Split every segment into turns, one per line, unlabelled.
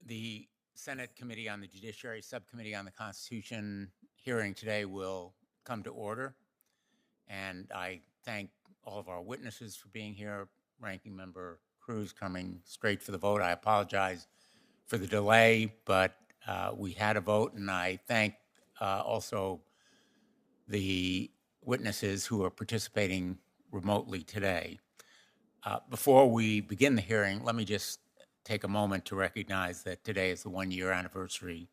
The Senate Committee on the Judiciary, Subcommittee on the Constitution hearing today will come to order. And I thank all of our witnesses for being here. Ranking Member Cruz coming straight for the vote. I apologize for the delay, but we had a vote, and I thank also the witnesses who are participating remotely today. Before we begin the hearing, let me just take a moment to recognize that today is the one-year anniversary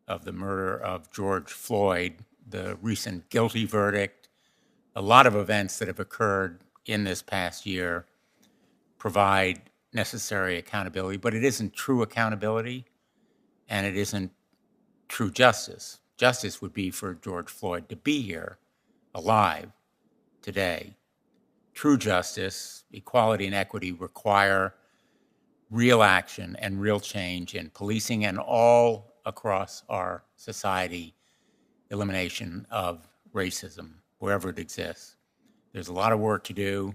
of the murder of George Floyd, the recent guilty verdict, a lot of events that have occurred in this past year provide necessary accountability, but it isn't true accountability and it isn't true justice. Justice would be for George Floyd to be here alive today. True justice, equality, and equity require real action and real change in policing and all across our society, elimination of racism wherever it exists. There's a lot of work to do.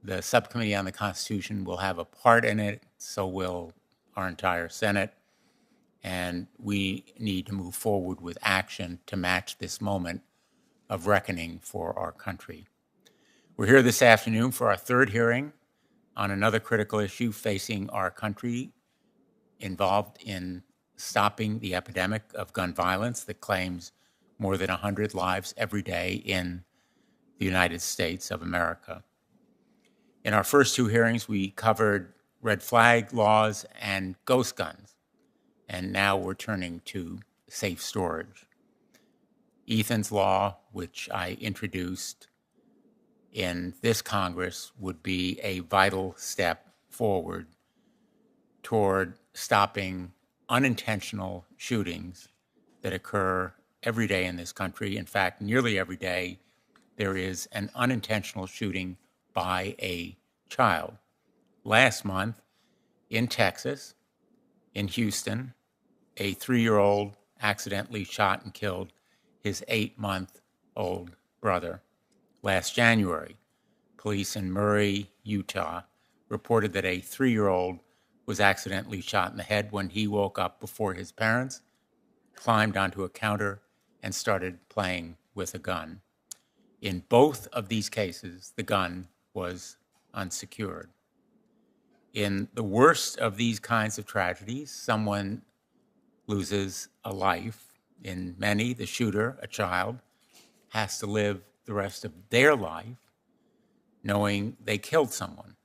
The Subcommittee on the Constitution will have a part in it, so will our entire Senate. And we need to move forward with action to match this moment of reckoning for our country. We're here this afternoon for our third hearing on another critical issue facing our country involved in stopping the epidemic of gun violence that claims more than 100 lives every day in the United States of America. In our first two hearings, we covered red flag laws and ghost guns, and now we're turning to safe storage. Ethan's Law, which I introduced in this Congress, would be a vital step forward toward stopping unintentional shootings that occur every day in this country. In fact, nearly every day there is an unintentional shooting by a child. Last month in Texas, in Houston, a 3-year-old accidentally shot and killed his 8-month-old brother. Last January, police in Murray, Utah, reported that a 3-year-old was accidentally shot in the head when he woke up before his parents, climbed onto a counter, and started playing with a gun. In both of these cases, the gun was unsecured. In the worst of these kinds of tragedies, someone loses a life. In many, the shooter, a child, has to live the rest of their life knowing they killed someone,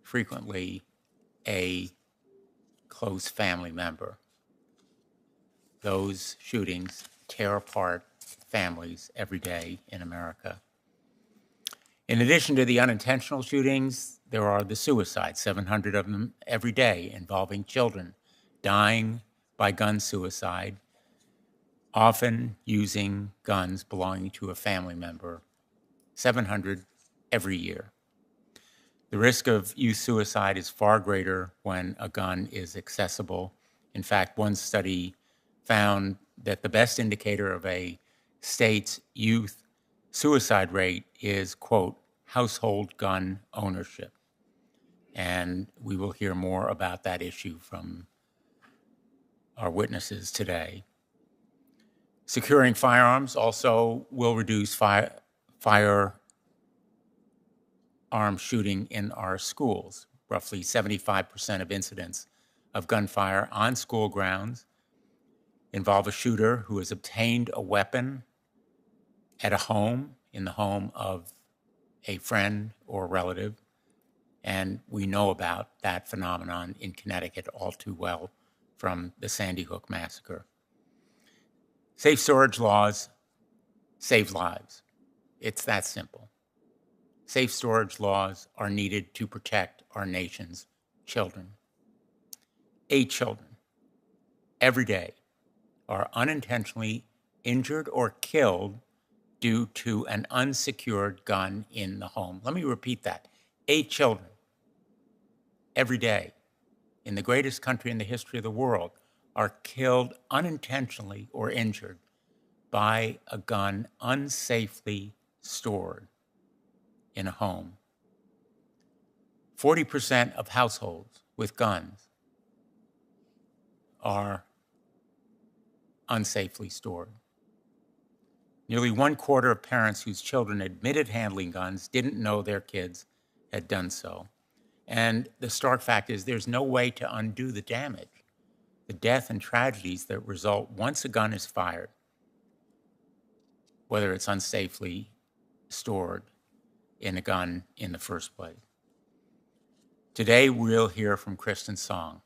frequently a close family member. Those shootings tear apart families every day in America. In addition to the unintentional shootings, there are the suicides, 700 of them every day, involving children dying by gun suicide, often using guns belonging to a family member, 700 every year. The risk of youth suicide is far greater when a gun is accessible. In fact, one study found that the best indicator of a state's youth suicide rate is, quote, household gun ownership. And we will hear more about that issue from our witnesses today. Securing firearms also will reduce firearm shooting in our schools. Roughly 75% of incidents of gunfire on school grounds involve a shooter who has obtained a weapon at a home, in the home of a friend or relative. And we know about that phenomenon in Connecticut all too well from the Sandy Hook massacre. Safe storage laws save lives. It's that simple. Safe storage laws are needed to protect our nation's children. 8 children every day are unintentionally injured or killed due to an unsecured gun in the home. Let me repeat that. 8 children every day in the greatest country in the history of the world are killed unintentionally or injured by a gun unsafely stored in a home. 40% of households with guns are unsafely stored. Nearly 1/4 of parents whose children admitted handling guns didn't know their kids had done so. And the stark fact is there's no way to undo the damage, the death and tragedies that result once a gun is fired, whether it's unsafely stored in a gun in the first place. Today, we'll hear from Kristen Song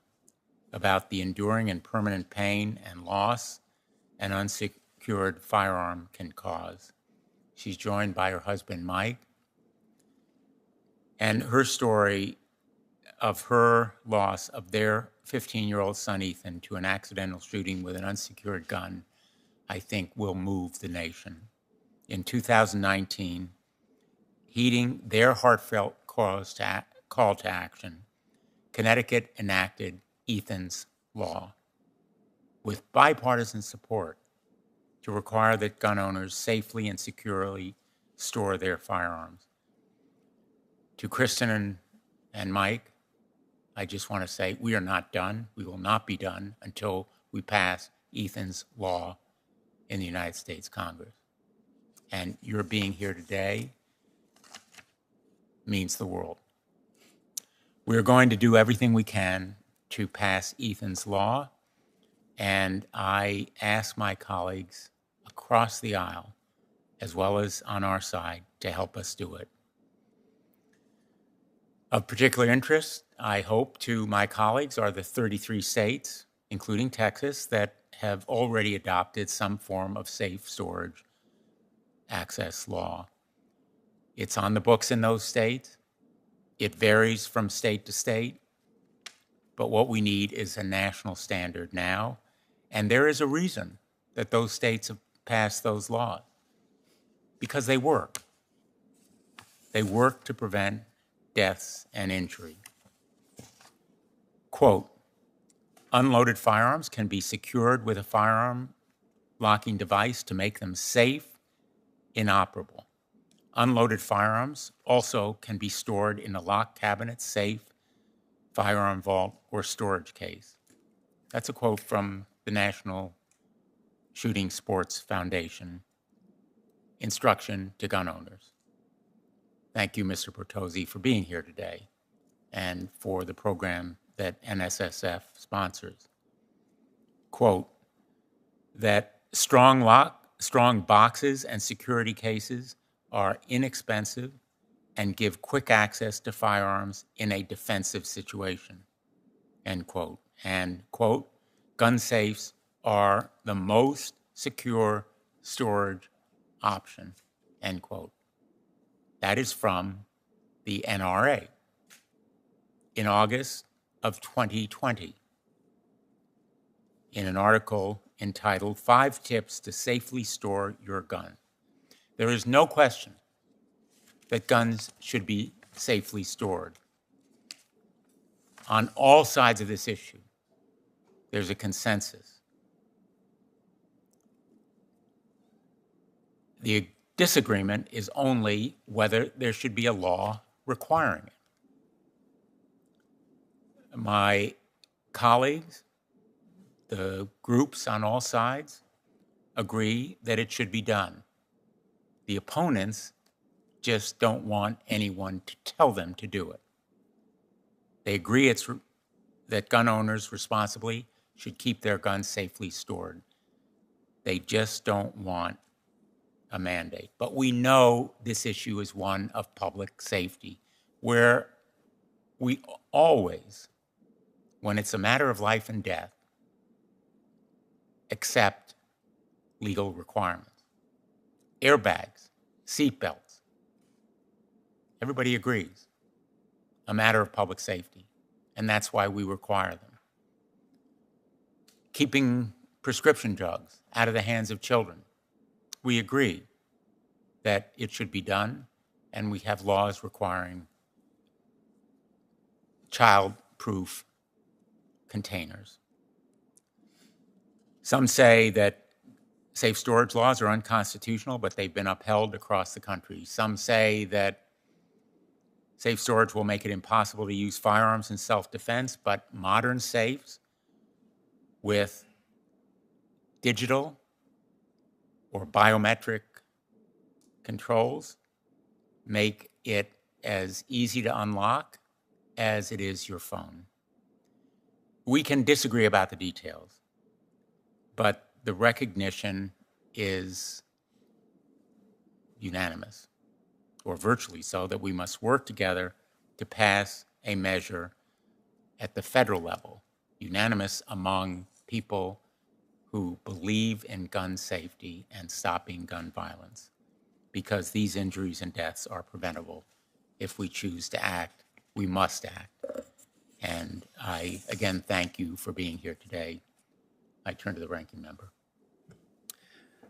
about the enduring and permanent pain and loss an unsecured firearm can cause. She's joined by her husband, Mike, and her story of her loss of their 15-year-old son, Ethan, to an accidental shooting with an unsecured gun, I think will move the nation. In 2019, heeding their heartfelt call to action, Connecticut enacted Ethan's Law with bipartisan support to require that gun owners safely and securely store their firearms. To Kristen and Mike, I just want to say we are not done. We will not be done until we pass Ethan's Law in the United States Congress. And your being here today means the world. We're going to do everything we can to pass Ethan's Law, and I ask my colleagues across the aisle, as well as on our side, to help us do it. Of particular interest, I hope, to my colleagues are the 33 states, including Texas, that have already adopted some form of safe storage access law. It's on the books in those states. It varies from state to state, but what we need is a national standard now, and there is a reason that those states have passed those laws, because they work. They work to prevent deaths and injury. Quote, unloaded firearms can be secured with a firearm locking device to make them safe, inoperable. Unloaded firearms also can be stored in a locked cabinet, safe, firearm vault, or storage case. That's a quote from the National Shooting Sports Foundation, instruction to gun owners. Thank you, Mr. Bertozzi, for being here today and for the program that NSSF sponsors. Quote, that strong boxes and security cases are inexpensive and give quick access to firearms in a defensive situation, end quote. And, quote, gun safes are the most secure storage option, end quote. That is from the NRA in August of 2020 in an article entitled 5 Tips to Safely Store Your Gun. There is no question that guns should be safely stored. On all sides of this issue, there's a consensus. The disagreement is only whether there should be a law requiring it. My colleagues, the groups on all sides, agree that it should be done. The opponents just don't want anyone to tell them to do it. They agree that gun owners responsibly should keep their guns safely stored. They just don't want a mandate. But we know this issue is one of public safety, where we always, when it's a matter of life and death, accept legal requirements. Airbags, seatbelts. Everybody agrees. A matter of public safety. And that's why we require them. Keeping prescription drugs out of the hands of children. We agree that it should be done, and we have laws requiring child-proof containers. Some say that safe storage laws are unconstitutional, but they've been upheld across the country. Some say that safe storage will make it impossible to use firearms in self-defense, but modern safes with digital or biometric controls make it as easy to unlock as it is your phone. We can disagree about the details, but the recognition is unanimous, or virtually so, that we must work together to pass a measure at the federal level, unanimous among people who believe in gun safety and stopping gun violence, because these injuries and deaths are preventable. If we choose to act, we must act. And I, again, thank you for being here today. I turn to the ranking member.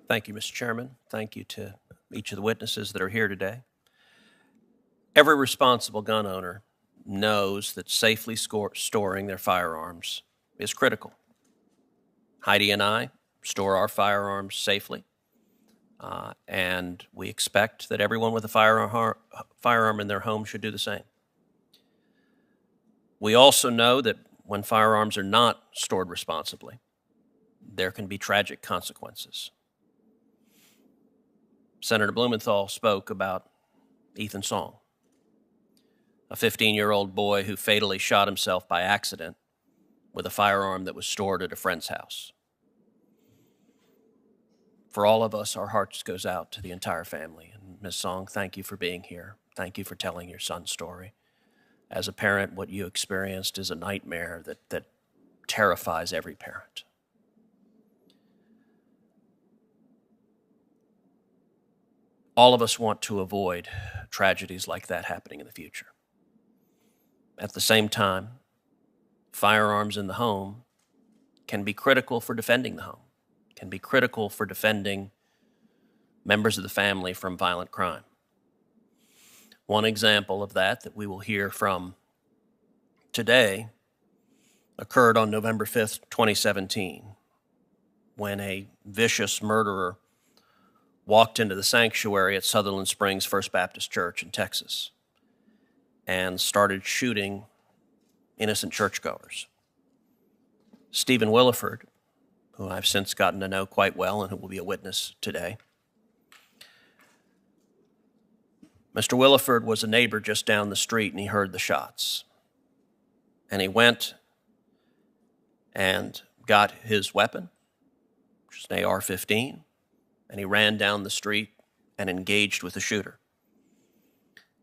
Thank you, Mr. Chairman. Thank you to each of the witnesses that are here today. Every responsible gun owner knows that safely storing their firearms is critical. Heidi and I store our firearms safely, and we expect that everyone with a firearm in their home should do the same. We also know that when firearms are not stored responsibly, there can be tragic consequences. Senator Blumenthal spoke about Ethan Song, a 15-year-old boy who fatally shot himself by accident with a firearm that was stored at a friend's house. For all of us, our hearts goes out to the entire family. And Ms. Song, thank you for being here. Thank you for telling your son's story. As a parent, what you experienced is a nightmare that terrifies every parent. All of us want to avoid tragedies like that happening in the future. At the same time, firearms in the home can be critical for defending the home, can be critical for defending members of the family from violent crime. One example of that we will hear from today occurred on November 5th, 2017, when a vicious murderer walked into the sanctuary at Sutherland Springs First Baptist Church in Texas and started shooting innocent churchgoers. Stephen Williford, who I've since gotten to know quite well and who will be a witness today. Mr. Williford was a neighbor just down the street, and he heard the shots. And he went and got his weapon, which is an AR-15, and he ran down the street and engaged with the shooter.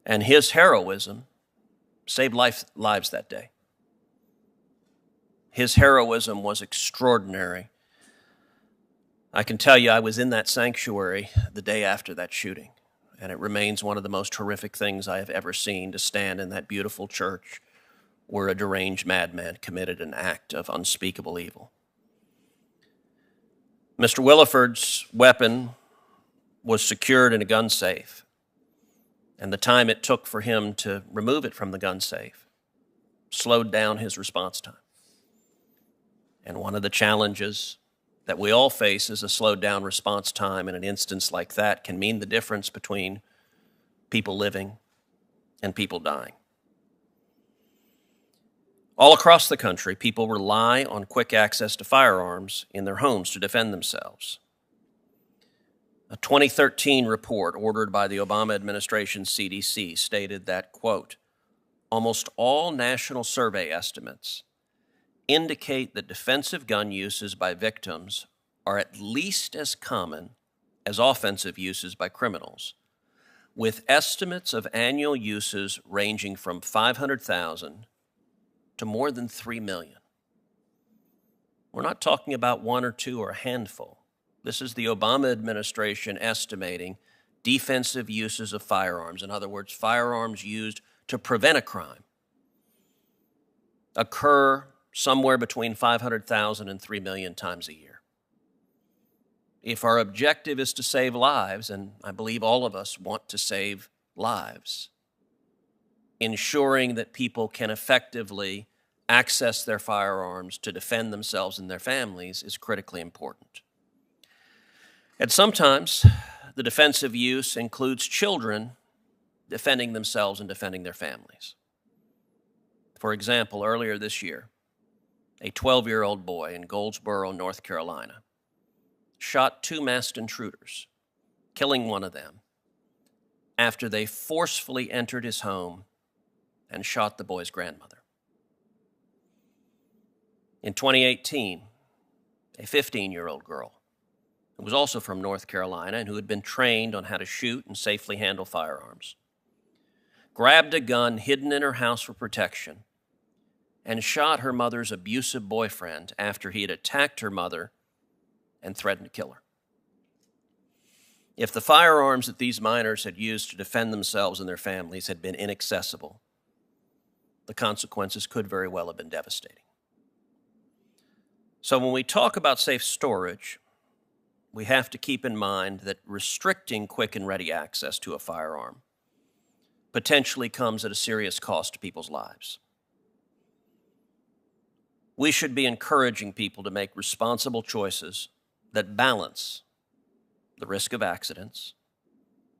And his heroism saved lives that day. His heroism was extraordinary. I can tell you I was in that sanctuary the day after that shooting, and it remains one of the most horrific things I have ever seen, to stand in that beautiful church where a deranged madman committed an act of unspeakable evil. Mr. Williford's weapon was secured in a gun safe, and the time it took for him to remove it from the gun safe slowed down his response time. And one of the challenges that we all face is a slowed down response time in an instance like that can mean the difference between people living and people dying. All across the country, people rely on quick access to firearms in their homes to defend themselves. A 2013 report ordered by the Obama administration's CDC stated that, quote, almost all national survey estimates indicate that defensive gun uses by victims are at least as common as offensive uses by criminals, with estimates of annual uses ranging from 500,000 to more than 3 million. We're not talking about one or two or a handful. This is the Obama administration estimating defensive uses of firearms, in other words, firearms used to prevent a crime, occur somewhere between 500,000 and 3 million times a year. If our objective is to save lives, and I believe all of us want to save lives, ensuring that people can effectively access their firearms to defend themselves and their families is critically important. And sometimes the defensive use includes children defending themselves and defending their families. For example, earlier this year, a 12-year-old boy in Goldsboro, North Carolina, shot two masked intruders, killing one of them after they forcefully entered his home and shot the boy's grandmother. In 2018, a 15-year-old girl who was also from North Carolina and who had been trained on how to shoot and safely handle firearms grabbed a gun hidden in her house for protection and shot her mother's abusive boyfriend after he had attacked her mother and threatened to kill her. If the firearms that these minors had used to defend themselves and their families had been inaccessible, the consequences could very well have been devastating. So when we talk about safe storage, we have to keep in mind that restricting quick and ready access to a firearm potentially comes at a serious cost to people's lives. We should be encouraging people to make responsible choices that balance the risk of accidents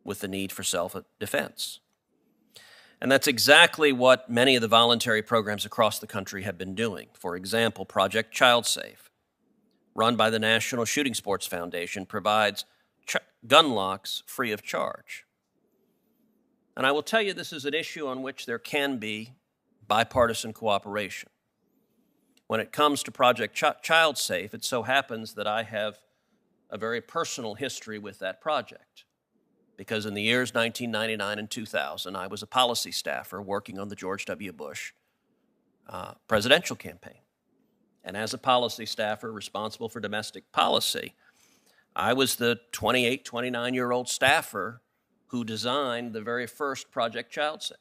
with the need for self-defense. And that's exactly what many of the voluntary programs across the country have been doing. For example, Project Child Safe, run by the National Shooting Sports Foundation, provides gun locks free of charge. And I will tell you, this is an issue on which there can be bipartisan cooperation. When it comes to Project Child Safe, it so happens that I have a very personal history with that project, because in the years 1999 and 2000, I was a policy staffer working on the George W. Bush presidential campaign. And as a policy staffer responsible for domestic policy, I was the 28, 29-year-old staffer who designed the very first Project Child Safe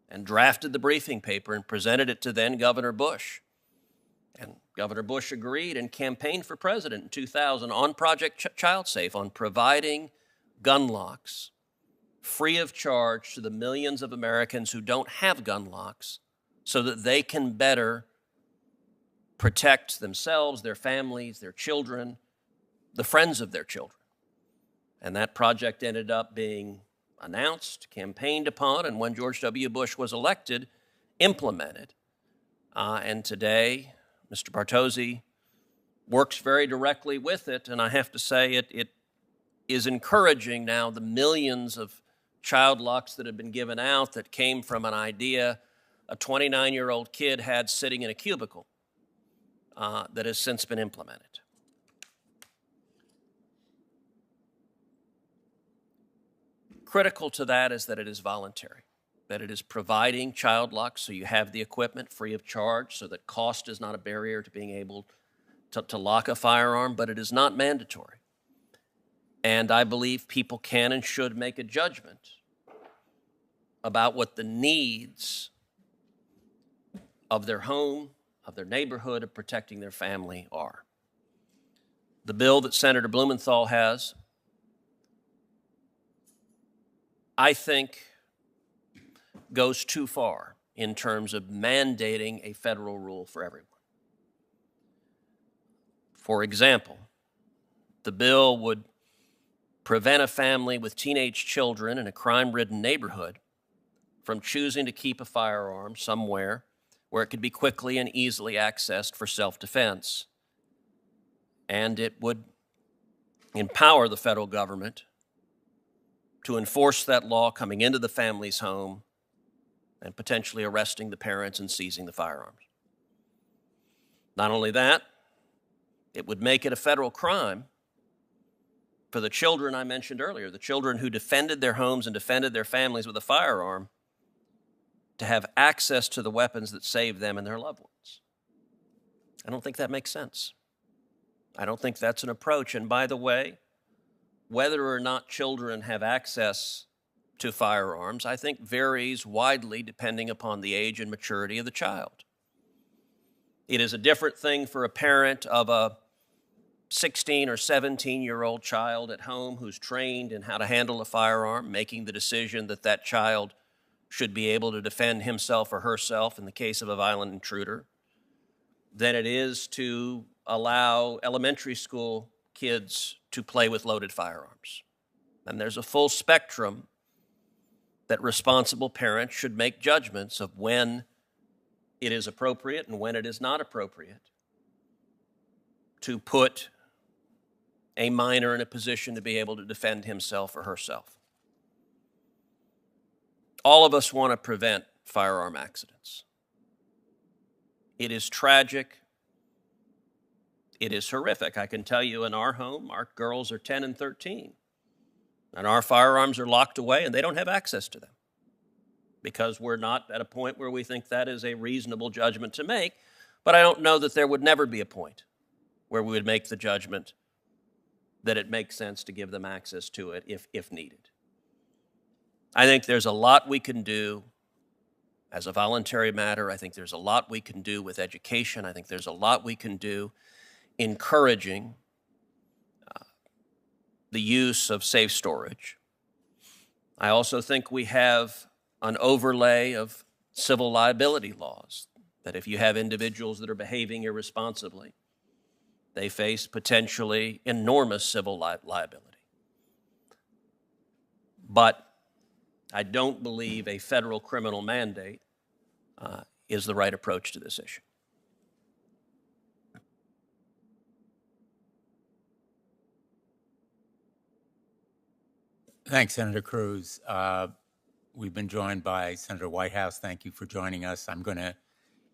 and drafted the briefing paper and presented it to then Governor Bush. And Governor Bush agreed and campaigned for president in 2000 on Project Child Safe, on providing gun locks free of charge to the millions of Americans who don't have gun locks so that they can better protect themselves, their families, their children, the friends of their children. And that project ended up being announced, campaigned upon, and when George W. Bush was elected, implemented. And today, Mr. Bartozzi works very directly with it, and I have to say it is encouraging now the millions of child locks that have been given out that came from an idea a 29-year-old kid had sitting in a cubicle that has since been implemented. Critical to that is that it is voluntary, that it is providing child locks so you have the equipment free of charge, so that cost is not a barrier to being able to lock a firearm, but it is not mandatory. And I believe people can and should make a judgment about what the needs of their home, of their neighborhood, of protecting their family are. The bill that Senator Blumenthal has, I think, goes too far in terms of mandating a federal rule for everyone. For example, the bill would prevent a family with teenage children in a crime-ridden neighborhood from choosing to keep a firearm somewhere where it could be quickly and easily accessed for self-defense. And it would empower the federal government to enforce that law coming into the family's home and potentially arresting the parents and seizing the firearms. Not only that, it would make it a federal crime for the children I mentioned earlier, the children who defended their homes and defended their families with a firearm, to have access to the weapons that saved them and their loved ones. I don't think that makes sense. I don't think that's an approach. And by the way, whether or not children have access to firearms, I think varies widely depending upon the age and maturity of the child. It is a different thing for a parent of a 16 or 17-year-old child at home who's trained in how to handle a firearm, making the decision that that child should be able to defend himself or herself in the case of a violent intruder, than it is to allow elementary school kids to play with loaded firearms. And there's a full spectrum that responsible parents should make judgments of when it is appropriate and when it is not appropriate to put a minor in a position to be able to defend himself or herself. All of us want to prevent firearm accidents. It is tragic. It is horrific. I can tell you in our home, our girls are 10 and 13, and our firearms are locked away and they don't have access to them because we're not at a point where we think that is a reasonable judgment to make. But I don't know that there would never be a point where we would make the judgment that it makes sense to give them access to it if needed. I think there's a lot we can do as a voluntary matter. I think there's a lot we can do with education. I think there's a lot we can do encouraging the use of safe storage. I also think we have an overlay of civil liability laws, that if you have individuals that are behaving irresponsibly, they face potentially enormous civil liability. But I don't believe a federal criminal mandate is the right approach to this issue.
Thanks, Senator Cruz. We've been joined by Senator Whitehouse. Thank you for joining us. I'm going to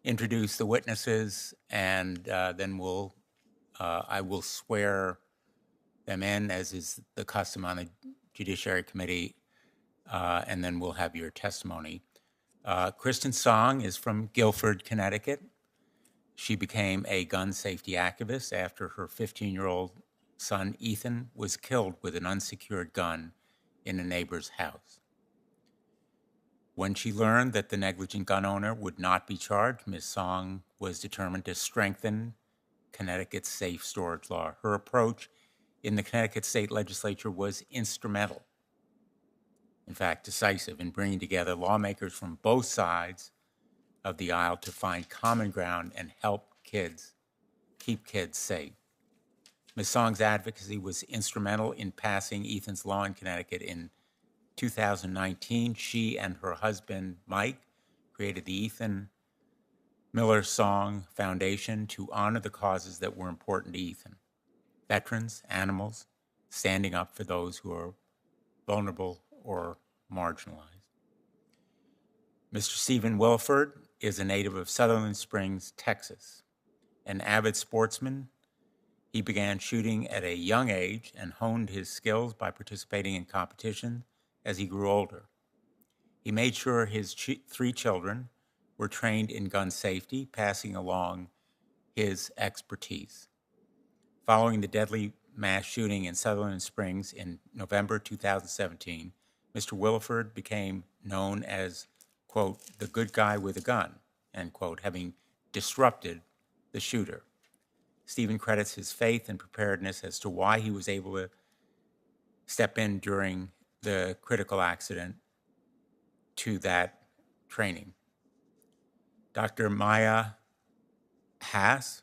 introduce the witnesses, and then I will swear them in, as is the custom on the Judiciary Committee, and then we'll have your testimony. Kristen Song is from Guilford, Connecticut. She became a gun safety activist after her 15-year-old son, Ethan, was killed with an unsecured gun in a neighbor's house. When she learned that the negligent gun owner would not be charged, Ms. Song was determined to strengthen Connecticut's safe storage law. Her approach in the Connecticut State Legislature was instrumental, in fact, decisive, in bringing together lawmakers from both sides of the aisle to find common ground and help keep kids safe. Ms. Song's advocacy was instrumental in passing Ethan's law in Connecticut in 2019. She and her husband, Mike, created the Ethan Miller Song Foundation to honor the causes that were important to Ethan: veterans, animals, standing up for those who are vulnerable or marginalized. Mr. Stephen Williford is a native of Sutherland Springs, Texas. An avid sportsman, he began shooting at a young age and honed his skills by participating in competition as he grew older. He made sure his 3 children were trained in gun safety, passing along his expertise. Following the deadly mass shooting in Sutherland Springs in November 2017, Mr. Williford became known as, quote, the good guy with a gun, end quote, having disrupted the shooter. Stephen credits his faith and preparedness as to why he was able to step in during the critical accident to that training. Dr. Maya Haas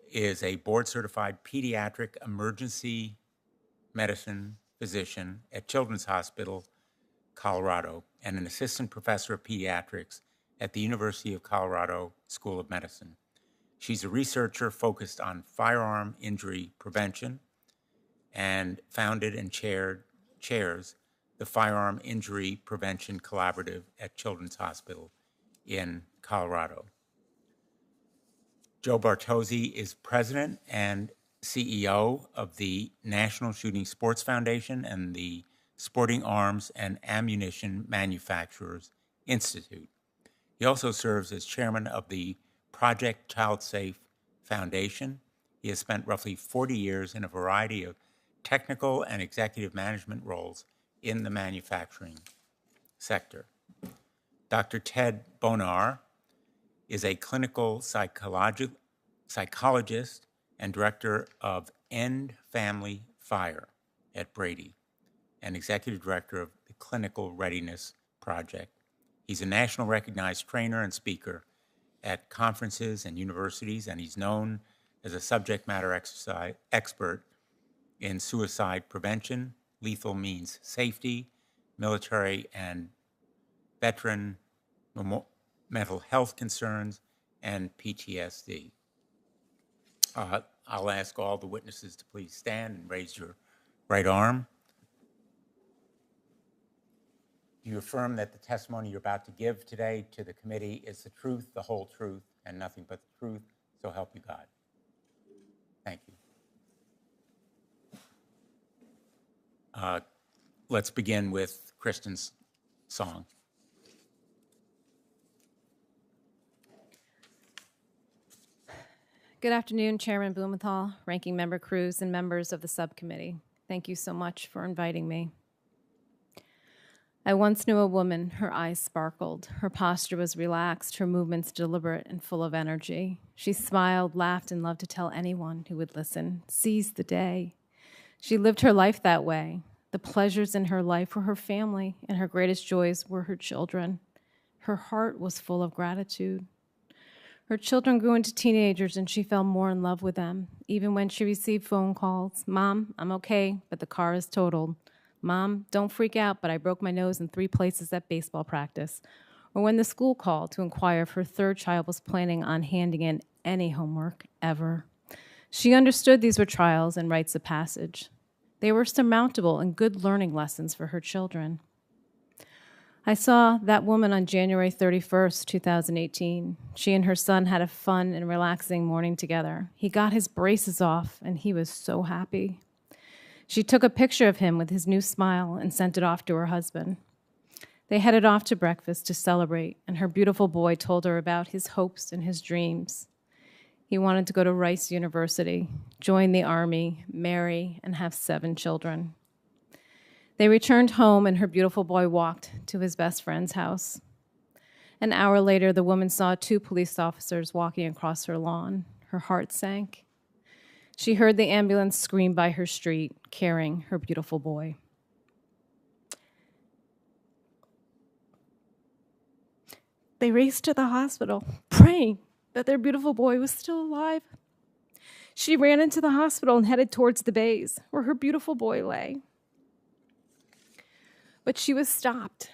is a board-certified pediatric emergency medicine physician at Children's Hospital, Colorado, and an assistant professor of pediatrics at the University of Colorado School of Medicine. She's a researcher focused on firearm injury prevention and founded and chairs the Firearm Injury Prevention Collaborative at Children's Hospital in Colorado. Joe Bartozzi is president and CEO of the National Shooting Sports Foundation and the Sporting Arms and Ammunition Manufacturers Institute. He also serves as chairman of the Project Child Safe Foundation. He has spent roughly 40 years in a variety of technical and executive management roles in the manufacturing sector. Dr. Ted Bonar is a clinical psychologist and director of End Family Fire at Brady, and executive director of the Clinical Readiness Project. He's a national recognized trainer and speaker at conferences and universities, and he's known as a subject matter expert in suicide prevention, lethal means safety, military and veteran mental health concerns, and PTSD. I'll ask all the witnesses to please stand and raise your right arm. Do you affirm that the testimony you're about to give today to the committee is the truth, the whole truth, and nothing but the truth? So help you God. Thank you. Let's begin with Kristen's song.
Good afternoon, Chairman Blumenthal, Ranking Member Cruz, and members of the subcommittee. Thank you so much for inviting me. I once knew a woman. Her eyes sparkled. Her posture was relaxed, her movements deliberate and full of energy. She smiled, laughed, and loved to tell anyone who would listen, seize the day. She lived her life that way. The pleasures in her life were her family, and her greatest joys were her children. Her heart was full of gratitude. Her children grew into teenagers, and she fell more in love with them, even when she received phone calls. Mom, I'm okay, but the car is totaled. Mom, don't freak out, but I broke my nose in 3 places at baseball practice. Or when the school called to inquire if her 3rd child was planning on handing in any homework ever. She understood these were trials and rites of passage. They were surmountable and good learning lessons for her children. I saw that woman on January 31st, 2018. She and her son had a fun and relaxing morning together. He got his braces off, and he was so happy. She took a picture of him with his new smile and sent it off to her husband. They headed off to breakfast to celebrate, and her beautiful boy told her about his hopes and his dreams. He wanted to go to Rice University, join the Army, marry, and have 7 children. They returned home, and her beautiful boy walked to his best friend's house. An hour later, the woman saw 2 police officers walking across her lawn. Her heart sank. She heard the ambulance scream by her street, carrying her beautiful boy. They raced to the hospital, praying that their beautiful boy was still alive. She ran into the hospital and headed towards the bays, where her beautiful boy lay. But she was stopped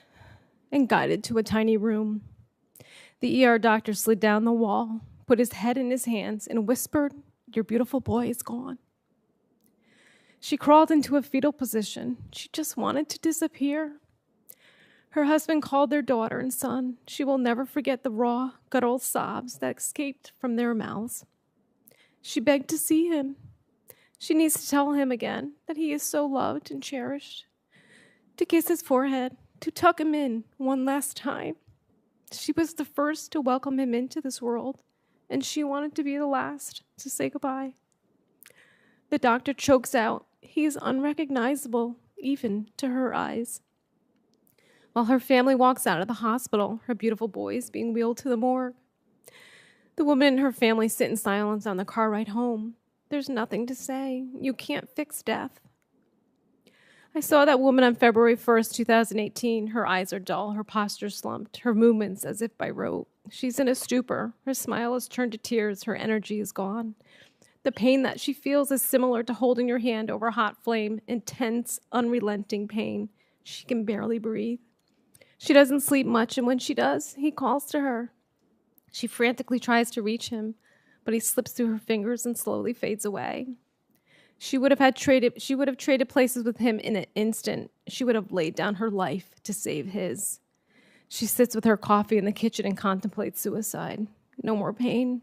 and guided to a tiny room. The ER doctor slid down the wall, put his head in his hands, and whispered, "Your beautiful boy is gone." She crawled into a fetal position. She just wanted to disappear. Her husband called their daughter and son. She will never forget the raw, guttural sobs that escaped from their mouths. She begged to see him. She needs to tell him again that he is so loved and cherished, to kiss his forehead, to tuck him in one last time. She was the first to welcome him into this world, and she wanted to be the last to say goodbye. The doctor chokes out, "He is unrecognizable, even to her eyes." While her family walks out of the hospital, her beautiful boy is being wheeled to the morgue. The woman and her family sit in silence on the car ride home. There's nothing to say. You can't fix death. I saw that woman on February 1st, 2018. Her eyes are dull, her posture slumped, her movements as if by rote. She's in a stupor. Her smile has turned to tears. Her energy is gone. The pain that she feels is similar to holding your hand over a hot flame, intense, unrelenting pain. She can barely breathe. She doesn't sleep much, and when she does, he calls to her. She frantically tries to reach him, but he slips through her fingers and slowly fades away. She would have traded places with him in an instant. She would have laid down her life to save his. She sits with her coffee in the kitchen and contemplates suicide. No more pain.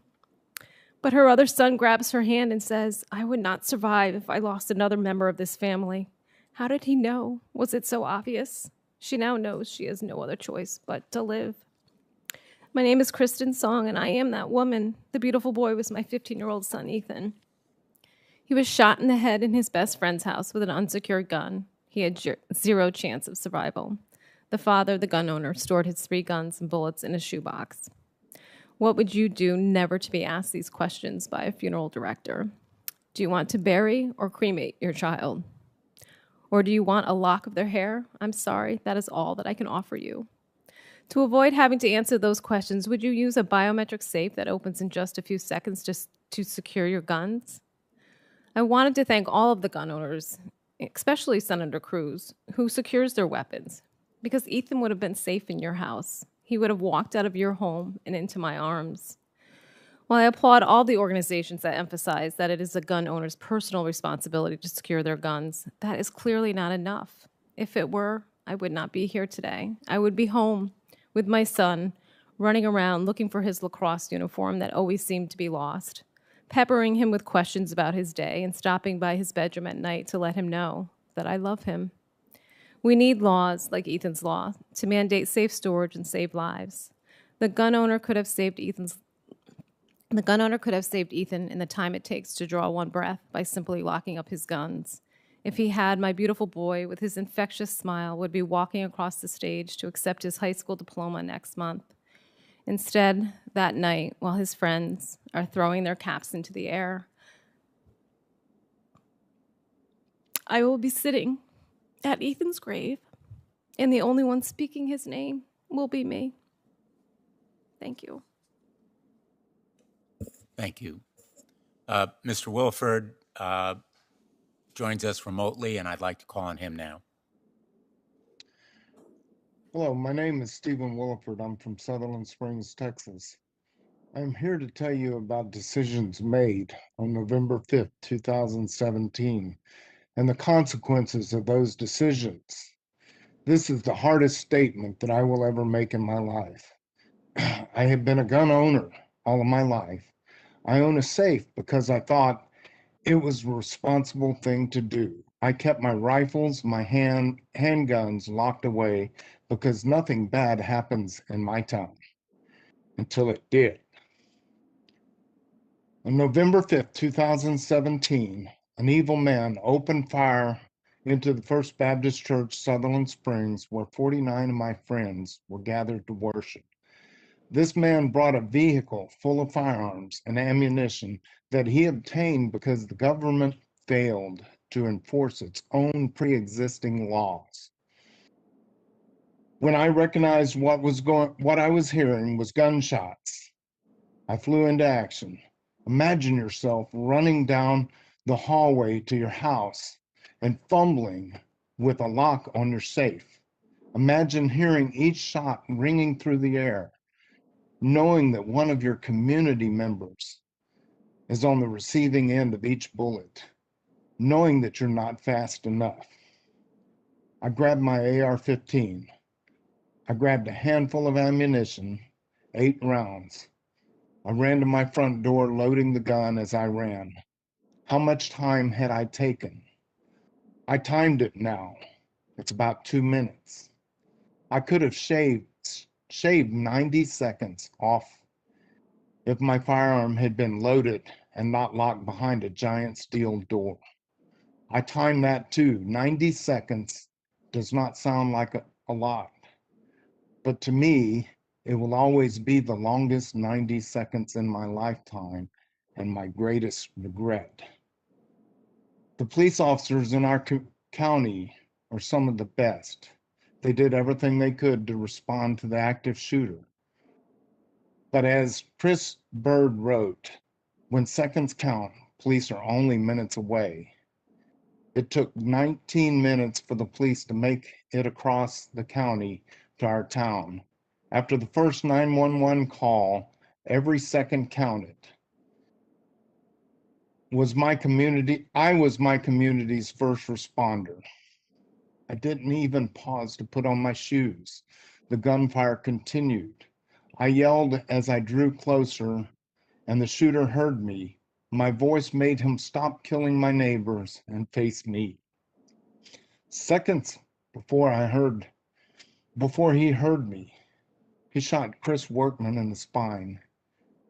But her other son grabs her hand and says, "I would not survive if I lost another member of this family." How did he know? Was it so obvious? She now knows she has no other choice but to live. My name is Kristen Song, and I am that woman. The beautiful boy was my 15-year-old son, Ethan. He was shot in the head in his best friend's house with an unsecured gun. He had 0 chance of survival. The father, the gun owner, stored his 3 guns and bullets in a shoebox. What would you do never to be asked these questions by a funeral director? Do you want to bury or cremate your child? Or do you want a lock of their hair? I'm sorry, that is all that I can offer you. To avoid having to answer those questions, would you use a biometric safe that opens in just a few seconds just to secure your guns? I wanted to thank all of the gun owners, especially Senator Cruz, who secures their weapons, because Ethan would have been safe in your house. he would have walked out of your home and into my arms. While I applaud all the organizations that emphasize that it is a gun owner's personal responsibility to secure their guns, that is clearly not enough. If it were, I would not be here today. I would be home with my son, running around looking for his lacrosse uniform that always seemed to be lost, peppering him with questions about his day, and stopping by his bedroom at night to let him know that I love him. We need laws like Ethan's law to mandate safe storage and save lives. The gun owner could have saved Ethan in the time it takes to draw one breath by simply locking up his guns. If he had, my beautiful boy with his infectious smile would be walking across the stage to accept his high school diploma next month. Instead, that night, while his friends are throwing their caps into the air, I will be sitting at Ethan's grave, and the only one speaking his name will be me. Thank you.
Thank you. Mr. Wilford joins us remotely, and I'd like to call on him now.
Hello, my name is Stephen Williford. I'm from Sutherland Springs, Texas. I'm here to tell you about decisions made on November 5th, 2017, and the consequences of those decisions. This is the hardest statement that I will ever make in my life. I have been a gun owner all of my life. I own a safe because I thought it was a responsible thing to do. I kept my rifles, my handguns locked away because nothing bad happens in my town until it did. On November 5th, 2017, an evil man opened fire into the First Baptist Church, Sutherland Springs, where 49 of my friends were gathered to worship. This man brought a vehicle full of firearms and ammunition that he obtained because the government failed to enforce its own pre-existing laws. When I recognized what I was hearing was gunshots, I flew into action. Imagine yourself running down the hallway to your house and fumbling with a lock on your safe. Imagine hearing each shot ringing through the air, knowing that one of your community members is on the receiving end of each bullet, knowing that you're not fast enough. I grabbed my AR-15. I grabbed a handful of ammunition, 8 rounds. I ran to my front door, loading the gun as I ran. How much time had I taken? I timed it now. It's about 2 minutes. I could have shaved 90 seconds off if my firearm had been loaded and not locked behind a giant steel door. I timed that too. 90 seconds does not sound like a lot, but to me, it will always be the longest 90 seconds in my lifetime and my greatest regret. The police officers in our county are some of the best. They did everything they could to respond to the active shooter. But as Chris Bird wrote, when seconds count, police are only minutes away. It took 19 minutes for the police to make it across the county to our town. After the first 911 call, every second counted. I was my community's first responder. I didn't even pause to put on my shoes. The gunfire continued. I yelled as I drew closer, and the shooter heard me. My voice made him stop killing my neighbors and face me. Seconds before he heard me, he shot Chris Workman in the spine,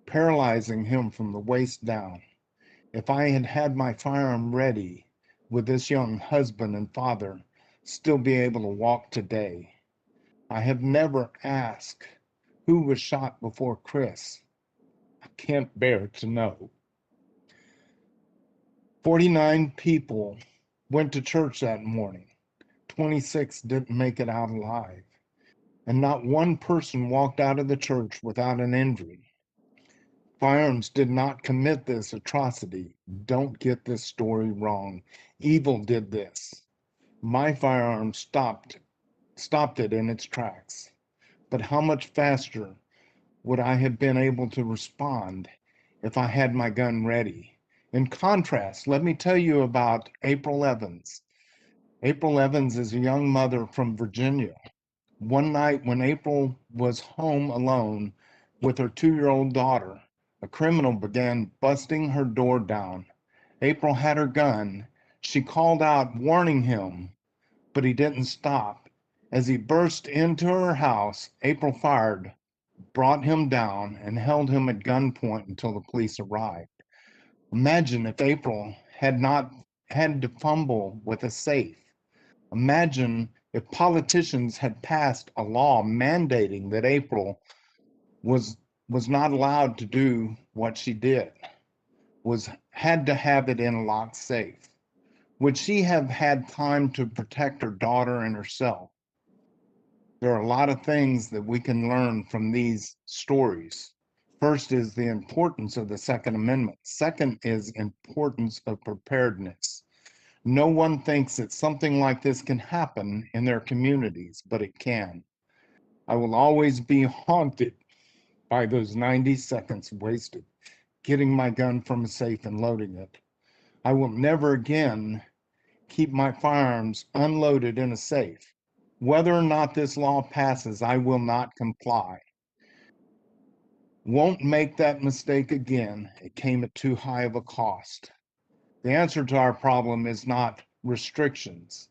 paralyzing him from the waist down. If I had had my firearm ready, would this young husband and father still be able to walk today? I have never asked who was shot before Chris. I can't bear to know. 49 people went to church that morning. 26 didn't make it out alive. And not one person walked out of the church without an injury. Firearms did not commit this atrocity. Don't get this story wrong. Evil did this. My firearm stopped it in its tracks. but how much faster would I have been able to respond if I had my gun ready? In contrast, let me tell you about April Evans. April Evans is a young mother from Virginia. One night when April was home alone with her 2-year-old daughter, a criminal began busting her door down. April had her gun. She called out, warning him, but he didn't stop. As he burst into her house, April fired, brought him down, and held him at gunpoint until the police arrived. Imagine if April had not had to fumble with a safe. Imagine if politicians had passed a law mandating that April was not allowed to do what she did, had to have it in a locked safe. Would she have had time to protect her daughter and herself? There are a lot of things that we can learn from these stories. First is the importance of the Second Amendment. Second is importance of preparedness. No one thinks that something like this can happen in their communities, but it can. I will always be haunted by those 90 seconds wasted getting my gun from a safe and loading it. I will never again keep my firearms unloaded in a safe. Whether or not this law passes, I will not comply. Won't make that mistake again. It came at too high of a cost. The answer to our problem is not restrictions.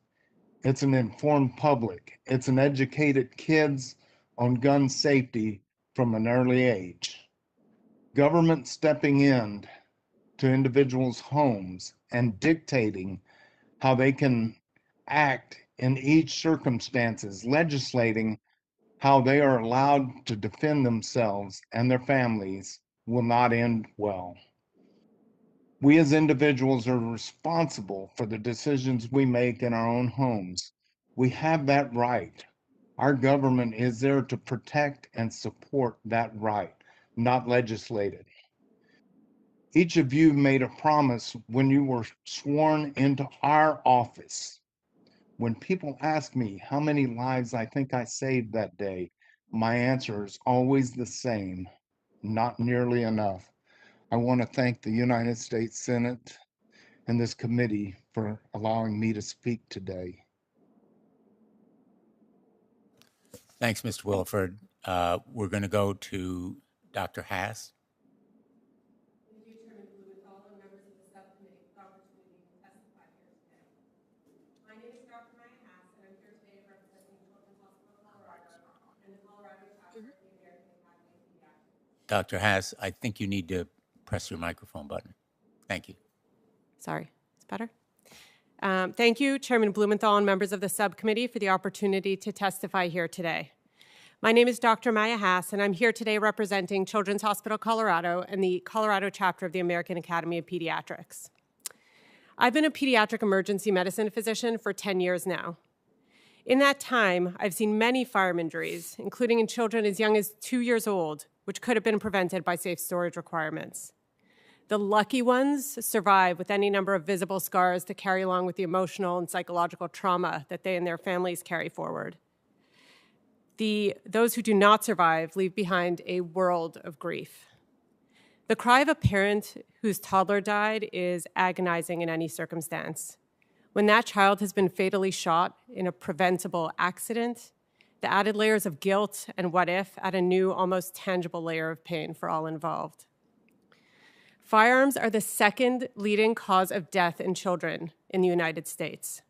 It's an informed public. It's an educated kids on gun safety from an early age. Government stepping in to individuals' homes and dictating how they can act in each circumstances, legislating how they are allowed to defend themselves and their families will not end well. We as individuals are responsible for the decisions we make in our own homes. We have that right. Our government is there to protect and support that right, not legislate it. Each of you made a promise when you were sworn into our office. When people ask me how many lives I think I saved that day, my answer is always the same: not nearly enough. I want to thank the United States Senate and this committee for allowing me to speak today.
Thanks, Mr. Williford. We're going to go to Dr. Haas.
Thank you, Chairman Blumenthal and members of the subcommittee for the opportunity to testify here today. My name is Dr. Maya Haas, and I'm here today representing Children's Hospital Colorado and the Colorado chapter of the American Academy of Pediatrics.
Dr. Haas, I think you need to press your microphone button. Thank you.
Sorry, it's better. Thank you, Chairman Blumenthal and members of the subcommittee for the opportunity to testify here today. My name is Dr. Maya Haas, and I'm here today representing Children's Hospital Colorado and the Colorado chapter of the American Academy of Pediatrics. I've been a pediatric emergency medicine physician for 10 years now. In that time, I've seen many firearm injuries, including in children as young as 2 years old, which could have been prevented by safe storage requirements. The lucky ones survive with any number of visible scars to carry along with the emotional and psychological trauma that they and their families carry forward. Those who do not survive leave behind a world of grief. The cry of a parent whose toddler died is agonizing in any circumstance. When that child has been fatally shot in a preventable accident, the added layers of guilt and what if add a new, almost tangible layer of pain for all involved. Firearms are the second leading cause of death in children in the United States.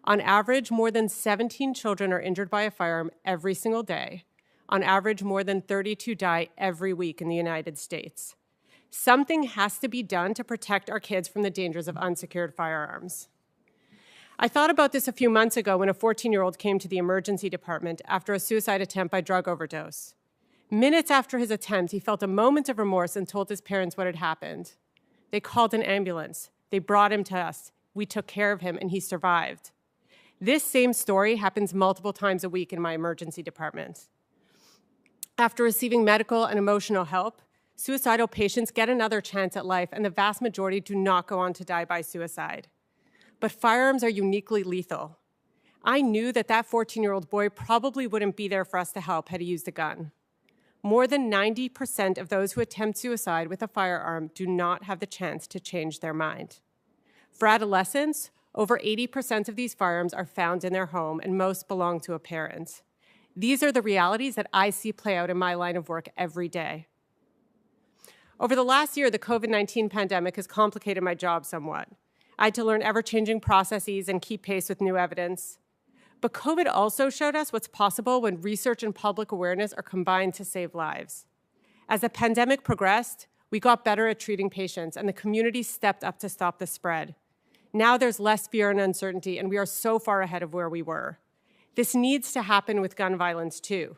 On average, more than 17 children are injured by a firearm every single day. On average, more than 32 die every week in the United States. Something has to be done to protect our kids from the dangers of unsecured firearms. I thought about this a few months ago when a 14-year-old came to the emergency department after a suicide attempt by drug overdose. Minutes after his attempt, he felt a moment of remorse and told his parents what had happened. They called an ambulance. They brought him to us. We took care of him, and he survived. This same story happens multiple times a week in my emergency department. After receiving medical and emotional help, suicidal patients get another chance at life, and the vast majority do not go on to die by suicide. But firearms are uniquely lethal. I knew that that 14-year-old boy probably wouldn't be there for us to help had he used a gun. More than 90% of those who attempt suicide with a firearm do not have the chance to change their mind. For adolescents, over 80% of these firearms are found in their home, and most belong to a parent. These are the realities that I see play out in my line of work every day. Over the last year, the COVID-19 pandemic has complicated my job somewhat. I had to learn ever-changing processes and keep pace with new evidence. But COVID also showed us what's possible when research and public awareness are combined to save lives. As the pandemic progressed, we got better at treating patients, and the community stepped up to stop the spread. Now there's less fear and uncertainty, and we are so far ahead of where we were. This needs to happen with gun violence, too.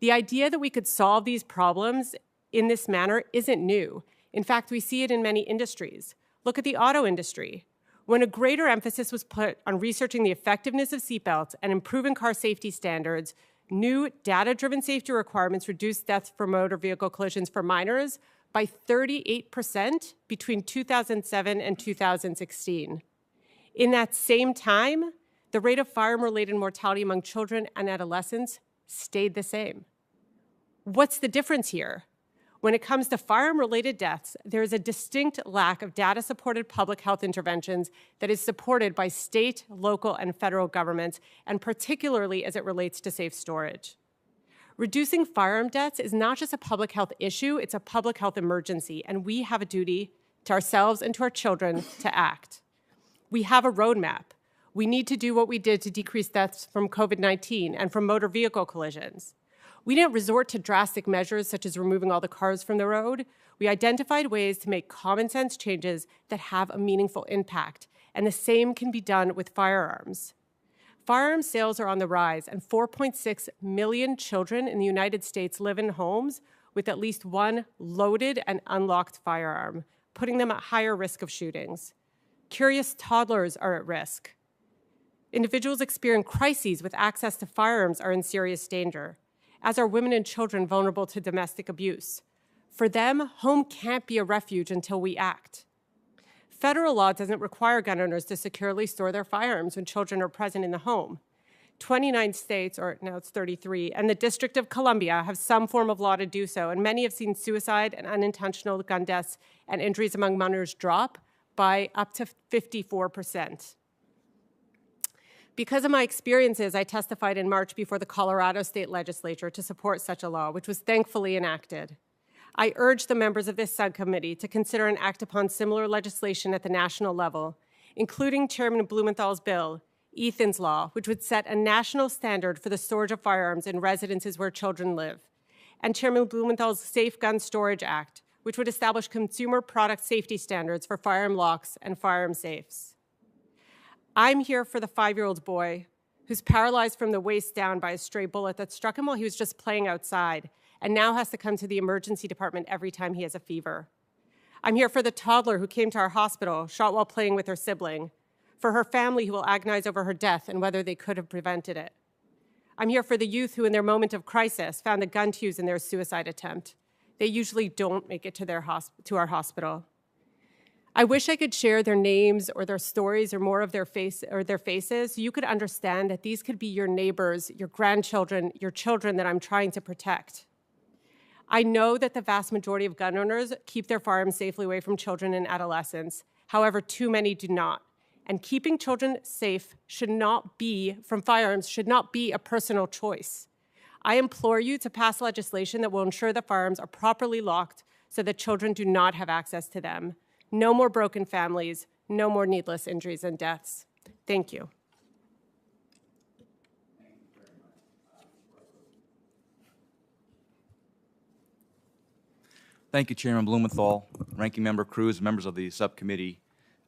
The idea that we could solve these problems in this manner isn't new. In fact, we see it in many industries. Look at the auto industry. When a greater emphasis was put on researching the effectiveness of seatbelts and improving car safety standards, new data-driven safety requirements reduced deaths from motor vehicle collisions for minors by 38% between 2007 and 2016. In that same time, the rate of firearm-related mortality among children and adolescents stayed the same. What's the difference here? When it comes to firearm-related deaths, there is a distinct lack of data-supported public health interventions that is supported by state, local, and federal governments, and particularly as it relates to safe storage. Reducing firearm deaths is not just a public health issue, it's a public health emergency, and we have a duty to ourselves and to our children to act. We have a roadmap. We need to do what we did to decrease deaths from COVID-19 and from motor vehicle collisions. We didn't resort to drastic measures such as removing all the cars from the road. We identified ways to make common sense changes that have a meaningful impact, and the same can be done with firearms. Firearms sales are on the rise, and 4.6 million children in the United States live in homes with at least one loaded and unlocked firearm, putting them at higher risk of shootings. Curious toddlers are at risk. Individuals experiencing crises with access to firearms are in serious danger, as are women and children vulnerable to domestic abuse. For them, home can't be a refuge until we act. Federal law doesn't require gun owners to securely store their firearms when children are present in the home. 29 states, or now it's 33, and the District of Columbia have some form of law to do so, and many have seen suicide and unintentional gun deaths and injuries among minors drop by up to 54%. Because of my experiences, I testified in March before the Colorado State Legislature to support such a law, which was thankfully enacted. I urge the members of this subcommittee to consider and act upon similar legislation at the national level, including Chairman Blumenthal's bill, Ethan's Law, which would set a national standard for the storage of firearms in residences where children live, and Chairman Blumenthal's Safe Gun Storage Act, which would establish consumer product safety standards for firearm locks and firearm safes. I'm here for the 5-year-old boy who's paralyzed from the waist down by a stray bullet that struck him while he was just playing outside and now has to come to the emergency department every time he has a fever. I'm here for the toddler who came to our hospital, shot while playing with her sibling, for her family who will agonize over her death and whether they could have prevented it. I'm here for the youth who in their moment of crisis found a gun to use in their suicide attempt. They usually don't make it to our hospital. I wish I could share their names or their stories or more of their faces so you could understand that these could be your neighbors, your grandchildren, your children that I'm trying to protect. I know that the vast majority of gun owners keep their firearms safely away from children and adolescents. However, too many do not. And keeping children safe from firearms should not be a personal choice. I implore you to pass legislation that will ensure that firearms are properly locked so that children do not have access to them. No more broken families, no more needless injuries and deaths. Thank you.
Thank you, Chairman Blumenthal, Ranking Member Cruz, members of the subcommittee.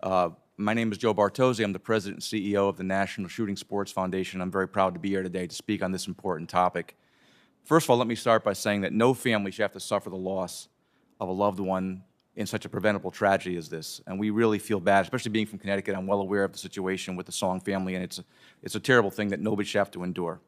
My name is Joe Bartozzi. I'm the President and CEO of the National Shooting Sports Foundation. I'm very proud to be here today to speak on this important topic. First of all, let me start by saying that no family should have to suffer the loss of a loved one in such a preventable tragedy as this. And we really feel bad, especially being from Connecticut. I'm well aware of the situation with the Song family, and it's a terrible thing that nobody should have to endure.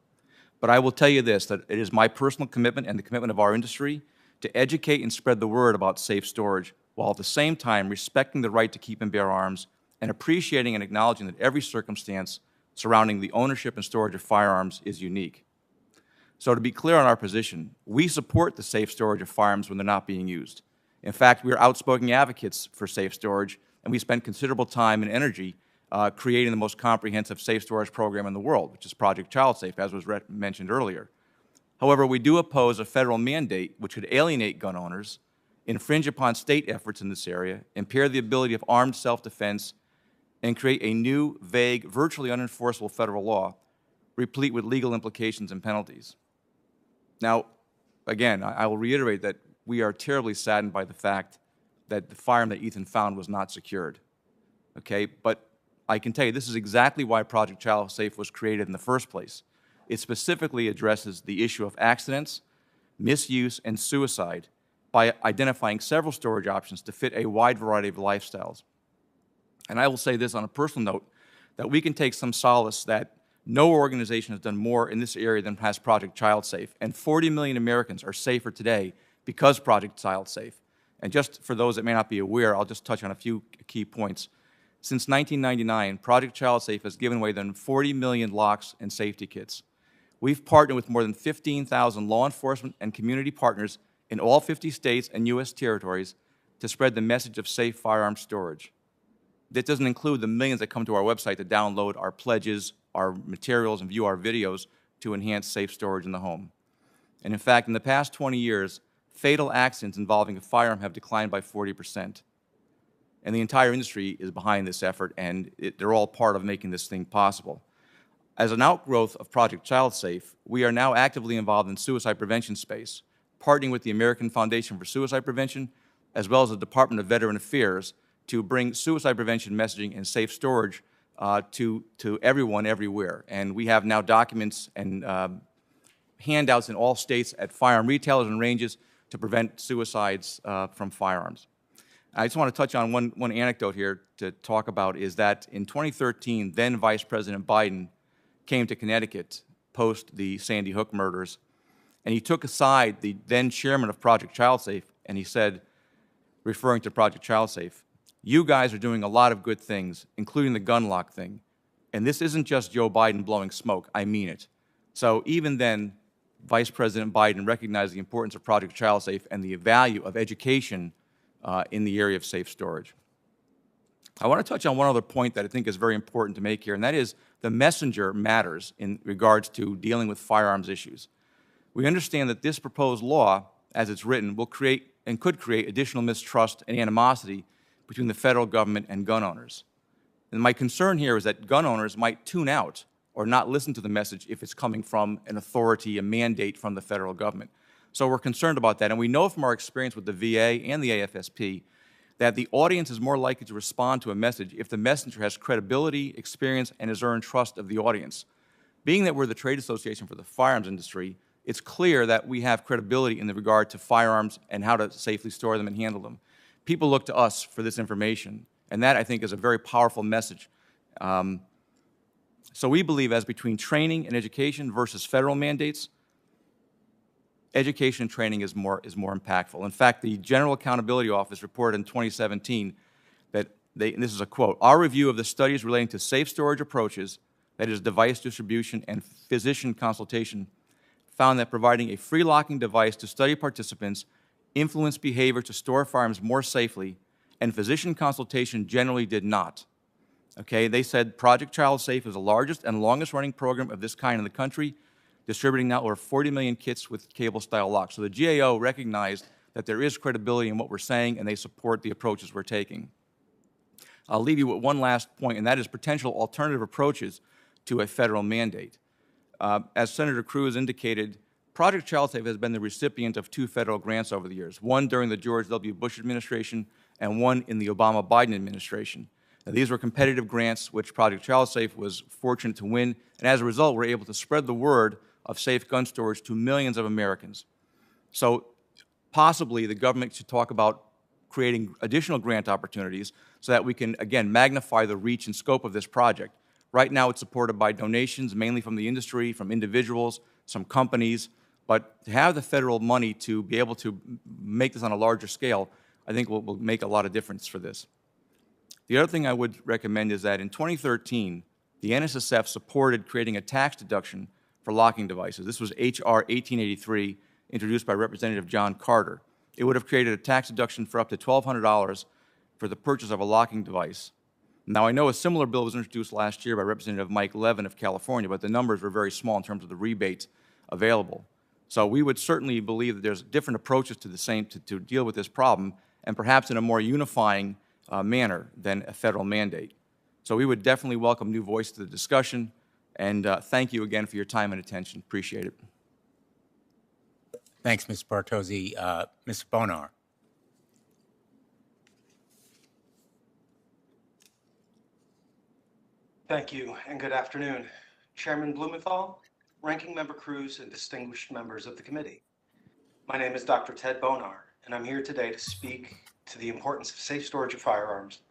But I will tell you this, that it is my personal commitment and the commitment of our industry to educate and spread the word about safe storage, while at the same time respecting the right to keep and bear arms and appreciating and acknowledging that every circumstance surrounding the ownership and storage of firearms is unique. So to be clear on our position, we support the safe storage of firearms when they're not being used. In fact, we are outspoken advocates for safe storage, and we spend considerable time and energy creating the most comprehensive safe storage program in the world, which is Project ChildSafe, as was mentioned earlier. However, we do oppose a federal mandate which could alienate gun owners, infringe upon state efforts in this area, impair the ability of armed self-defense, and create a new, vague, virtually unenforceable federal law, replete with legal implications and penalties. Now, again, I will reiterate that we are terribly saddened by the fact that the firearm that Ethan found was not secured, okay? But I can tell you this is exactly why Project ChildSafe was created in the first place. It specifically addresses the issue of accidents, misuse, and suicide by identifying several storage options to fit a wide variety of lifestyles. And I will say this on a personal note, that we can take some solace that no organization has done more in this area than has Project ChildSafe, and 40 million Americans are safer today because Project ChildSafe. And just for those that may not be aware, I'll just touch on a few key points. Since 1999, Project ChildSafe has given away more than 40 million locks and safety kits. We've partnered with more than 15,000 law enforcement and community partners in all 50 states and U.S. territories to spread the message of safe firearm storage. That doesn't include the millions that come to our website to download our pledges, our materials, and view our videos to enhance safe storage in the home. And in fact, in the past 20 years, fatal accidents involving a firearm have declined by 40%. And the entire industry is behind this effort, and they're all part of making this thing possible. As an outgrowth of Project ChildSafe, we are now actively involved in suicide prevention space, partnering with the American Foundation for Suicide Prevention, as well as the Department of Veteran Affairs, to bring suicide prevention messaging and safe storage to everyone, everywhere. And we have now documents and handouts in all states at firearm retailers and ranges to prevent suicides from firearms. I just want to touch on one anecdote here to talk about is that in 2013, then Vice President Biden came to Connecticut post the Sandy Hook murders, and he took aside the then chairman of Project ChildSafe, and he said, referring to Project ChildSafe, "You guys are doing a lot of good things, including the gun lock thing. And this isn't just Joe Biden blowing smoke, I mean it." So even then, Vice President Biden recognized the importance of Project ChildSafe and the value of education in the area of safe storage. I want to touch on one other point that I think is very important to make here, and that is the messenger matters in regards to dealing with firearms issues. We understand that this proposed law, as it's written, will create and could create additional mistrust and animosity between the federal government and gun owners. And my concern here is that gun owners might tune out or not listen to the message if it's coming from an authority, a mandate from the federal government. So we're concerned about that, and we know from our experience with the VA and the AFSP that the audience is more likely to respond to a message if the messenger has credibility, experience, and has earned trust of the audience. Being that we're the trade association for the firearms industry, it's clear that we have credibility in the regard to firearms and how to safely store them and handle them. People look to us for this information, and that, I think, is a very powerful message. So we believe as between training and education versus federal mandates, education and training is more impactful. In fact, the General Accountability Office reported in 2017 that and this is a quote, "Our review of the studies relating to safe storage approaches, that is device distribution and physician consultation, found that providing a free locking device to study participants influenced behavior to store firearms more safely, and physician consultation generally did not." Okay, they said Project ChildSafe is the largest and longest running program of this kind in the country, distributing now over 40 million kits with cable-style locks. So the GAO recognized that there is credibility in what we're saying, and they support the approaches we're taking. I'll leave you with one last point, and that is potential alternative approaches to a federal mandate. As Senator Cruz indicated, Project ChildSafe has been the recipient of 2 federal grants over the years, one during the George W. Bush administration and one in the Obama-Biden administration. Now, these were competitive grants, which Project ChildSafe was fortunate to win, and as a result, we're able to spread the word of safe gun storage to millions of Americans. So possibly the government should talk about creating additional grant opportunities so that we can, again, magnify the reach and scope of this project. Right now, it's supported by donations, mainly from the industry, from individuals, some companies, but to have the federal money to be able to make this on a larger scale, I think will make a lot of difference for this. The other thing I would recommend is that in 2013, the NSSF supported creating a tax deduction for locking devices. This was H.R. 1883, introduced by Representative John Carter. It would have created a tax deduction for up to $1,200 for the purchase of a locking device. Now, I know a similar bill was introduced last year by Representative Mike Levin of California, but the numbers were very small in terms of the rebates available. So we would certainly believe that there's different approaches to to deal with this problem, and perhaps in a more unifying manner than a federal mandate. So we would definitely welcome new voice to the discussion, and thank you again for your time and attention. Appreciate it.
Thanks, Mr. Bartozzi. Mr. Bonar.
Thank you, and good afternoon. Chairman Blumenthal, Ranking Member Cruz, and distinguished members of the committee. My name is Dr. Ted Bonar, and I'm here today to speak to the importance of safe storage of firearms.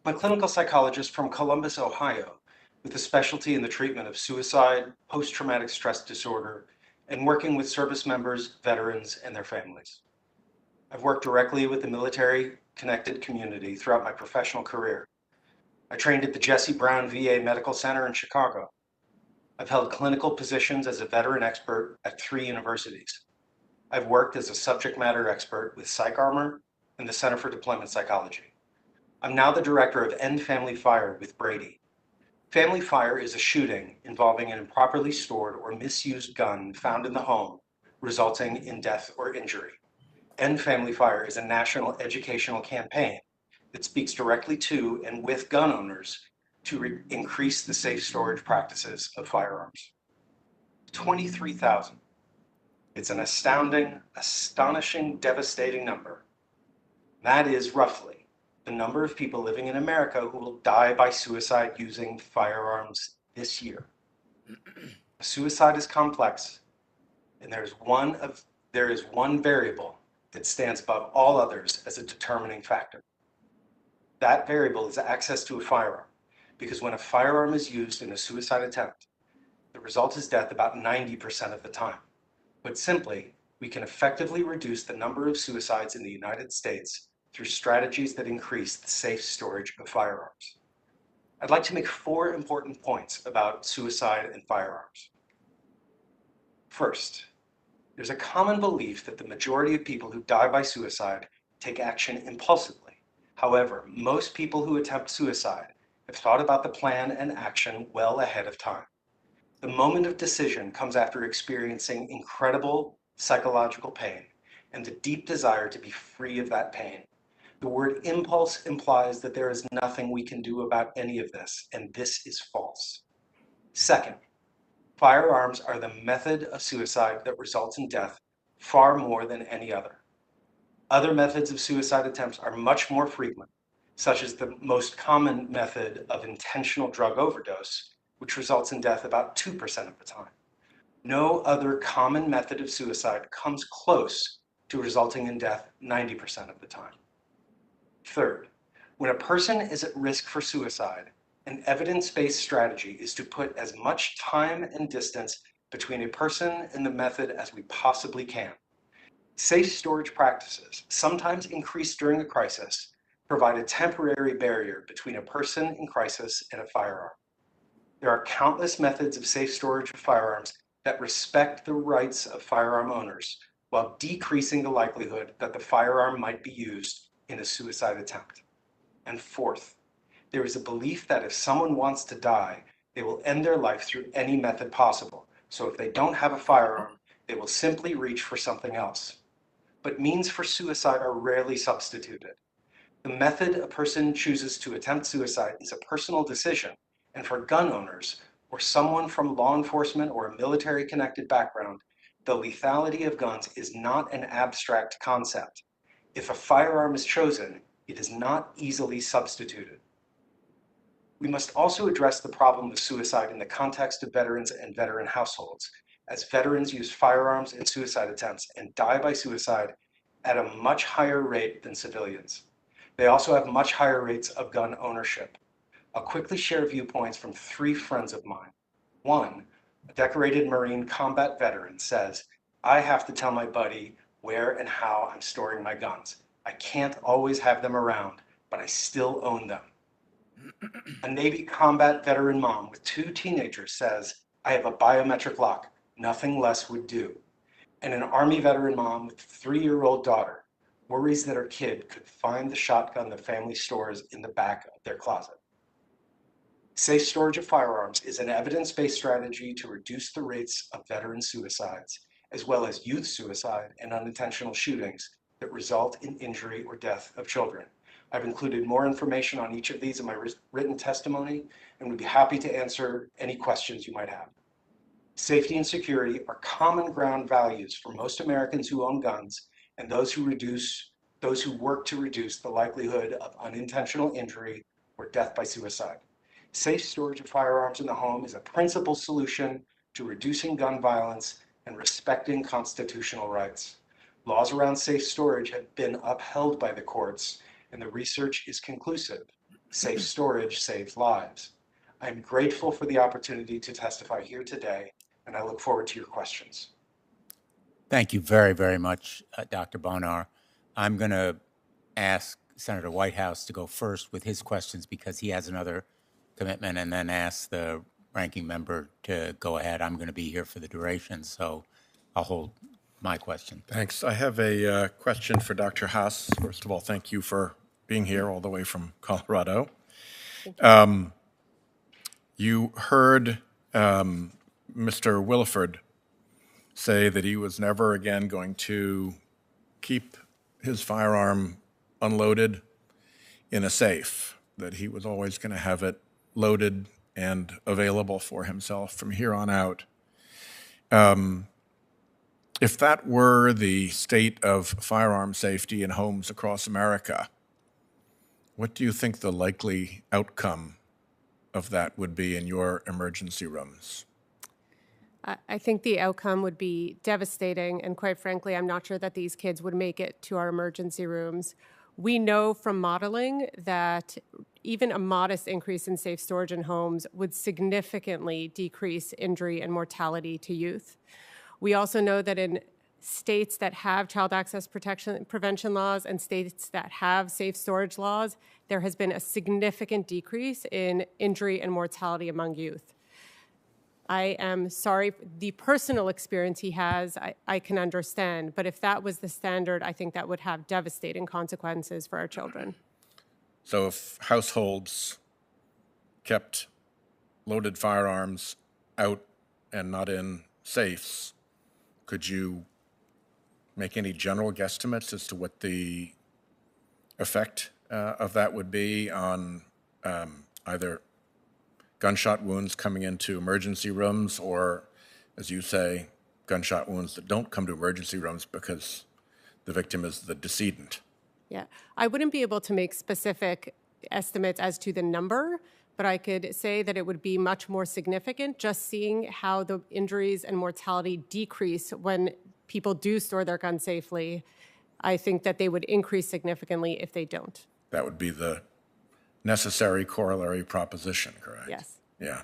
I'm a clinical psychologist from Columbus, Ohio, with a specialty in the treatment of suicide, post-traumatic stress disorder, and working with service members, veterans, and their families. I've worked directly with the military-connected community throughout my professional career. I trained at the Jesse Brown VA Medical Center in Chicago. I've held clinical positions as a veteran expert at 3 universities. I've worked as a subject matter expert with PsychArmor and the Center for Deployment Psychology. I'm now the director of End Family Fire with Brady. Family fire is a shooting involving an improperly stored or misused gun found in the home, resulting in death or injury. End Family Fire is a national educational campaign that speaks directly to and with gun owners to increase the safe storage practices of firearms. 23,000. It's an astonishing, devastating number. That is roughly the number of people living in America who will die by suicide using firearms this year. Suicide is complex, and there is one variable that stands above all others as a determining factor. That variable is access to a firearm, because when a firearm is used in a suicide attempt, the result is death about 90% of the time. Put simply, we can effectively reduce the number of suicides in the United States through strategies that increase the safe storage of firearms. I'd like to make 4 important points about suicide and firearms. First, there's a common belief that the majority of people who die by suicide take action impulsively. However, most people who attempt suicide have thought about the plan and action well ahead of time. The moment of decision comes after experiencing incredible psychological pain and the deep desire to be free of that pain. The word impulse implies that there is nothing we can do about any of this, and this is false. Second, firearms are the method of suicide that results in death far more than any other. Other methods of suicide attempts are much more frequent, such as the most common method of intentional drug overdose, which results in death about 2% of the time. No other common method of suicide comes close to resulting in death 90% of the time. Third, when a person is at risk for suicide, an evidence-based strategy is to put as much time and distance between a person and the method as we possibly can. Safe storage practices, sometimes increased during a crisis, provide a temporary barrier between a person in crisis and a firearm. There are countless methods of safe storage of firearms that respect the rights of firearm owners while decreasing the likelihood that the firearm might be used in a suicide attempt. And fourth, there is a belief that if someone wants to die, they will end their life through any method possible. So if they don't have a firearm, they will simply reach for something else. But means for suicide are rarely substituted. The method a person chooses to attempt suicide is a personal decision, and for gun owners or someone from law enforcement or a military-connected background, the lethality of guns is not an abstract concept. If a firearm is chosen, it is not easily substituted. We must also address the problem of suicide in the context of veterans and veteran households, as veterans use firearms in suicide attempts and die by suicide at a much higher rate than civilians. They also have much higher rates of gun ownership. I'll quickly share viewpoints from 3 friends of mine. One, a decorated Marine combat veteran, says, "I have to tell my buddy where and how I'm storing my guns. I can't always have them around, but I still own them." A Navy combat veteran mom with 2 teenagers says, "I have a biometric lock. Nothing less would do." And an Army veteran mom with a 3-year-old daughter worries that her kid could find the shotgun the family stores in the back of their closet. Safe storage of firearms is an evidence-based strategy to reduce the rates of veteran suicides, as well as youth suicide and unintentional shootings that result in injury or death of children. I've included more information on each of these in my written testimony and would be happy to answer any questions you might have. Safety and security are common ground values for most Americans who own guns and those who work to reduce the likelihood of unintentional injury or death by suicide. Safe storage of firearms in the home is a principal solution to reducing gun violence and respecting constitutional rights. Laws around safe storage have been upheld by the courts, and the research is conclusive. Safe storage saves lives. I am grateful for the opportunity to testify here today, and I look forward to your questions.
Thank you very, very much, Dr. Bonar. I'm going to ask Senator Whitehouse to go first with his questions because he has another commitment, and then ask the ranking member to go ahead. I'm going to be here for the duration, so I'll hold my question.
Thanks. I have a question for Dr. Haas. First of all, thank you for being here all the way from Colorado. You heard Mr. Williford say that he was never again going to keep his firearm unloaded in a safe, that he was always going to have it loaded and available for himself from here on out. If that were the state of firearm safety in homes across America, what do you think the likely outcome of that would be in your emergency rooms?
I think the outcome would be devastating, and quite frankly, I'm not sure that these kids would make it to our emergency rooms. We know from modeling that even a modest increase in safe storage in homes would significantly decrease injury and mortality to youth. We also know that in states that have child access prevention laws and states that have safe storage laws, there has been a significant decrease in injury and mortality among youth. I am sorry, the personal experience he has, I can understand, but if that was the standard, I think that would have devastating consequences for our children.
So if households kept loaded firearms out and not in safes, could you make any general guesstimates as to what the effect of that would be on either gunshot wounds coming into emergency rooms, or, as you say, gunshot wounds that don't come to emergency rooms because the victim is the decedent?
Yeah, I wouldn't be able to make specific estimates as to the number, but I could say that it would be much more significant just seeing how the injuries and mortality decrease when people do store their guns safely. I think that they would increase significantly if they don't.
That would be the necessary corollary proposition, correct?
Yes.
Yeah.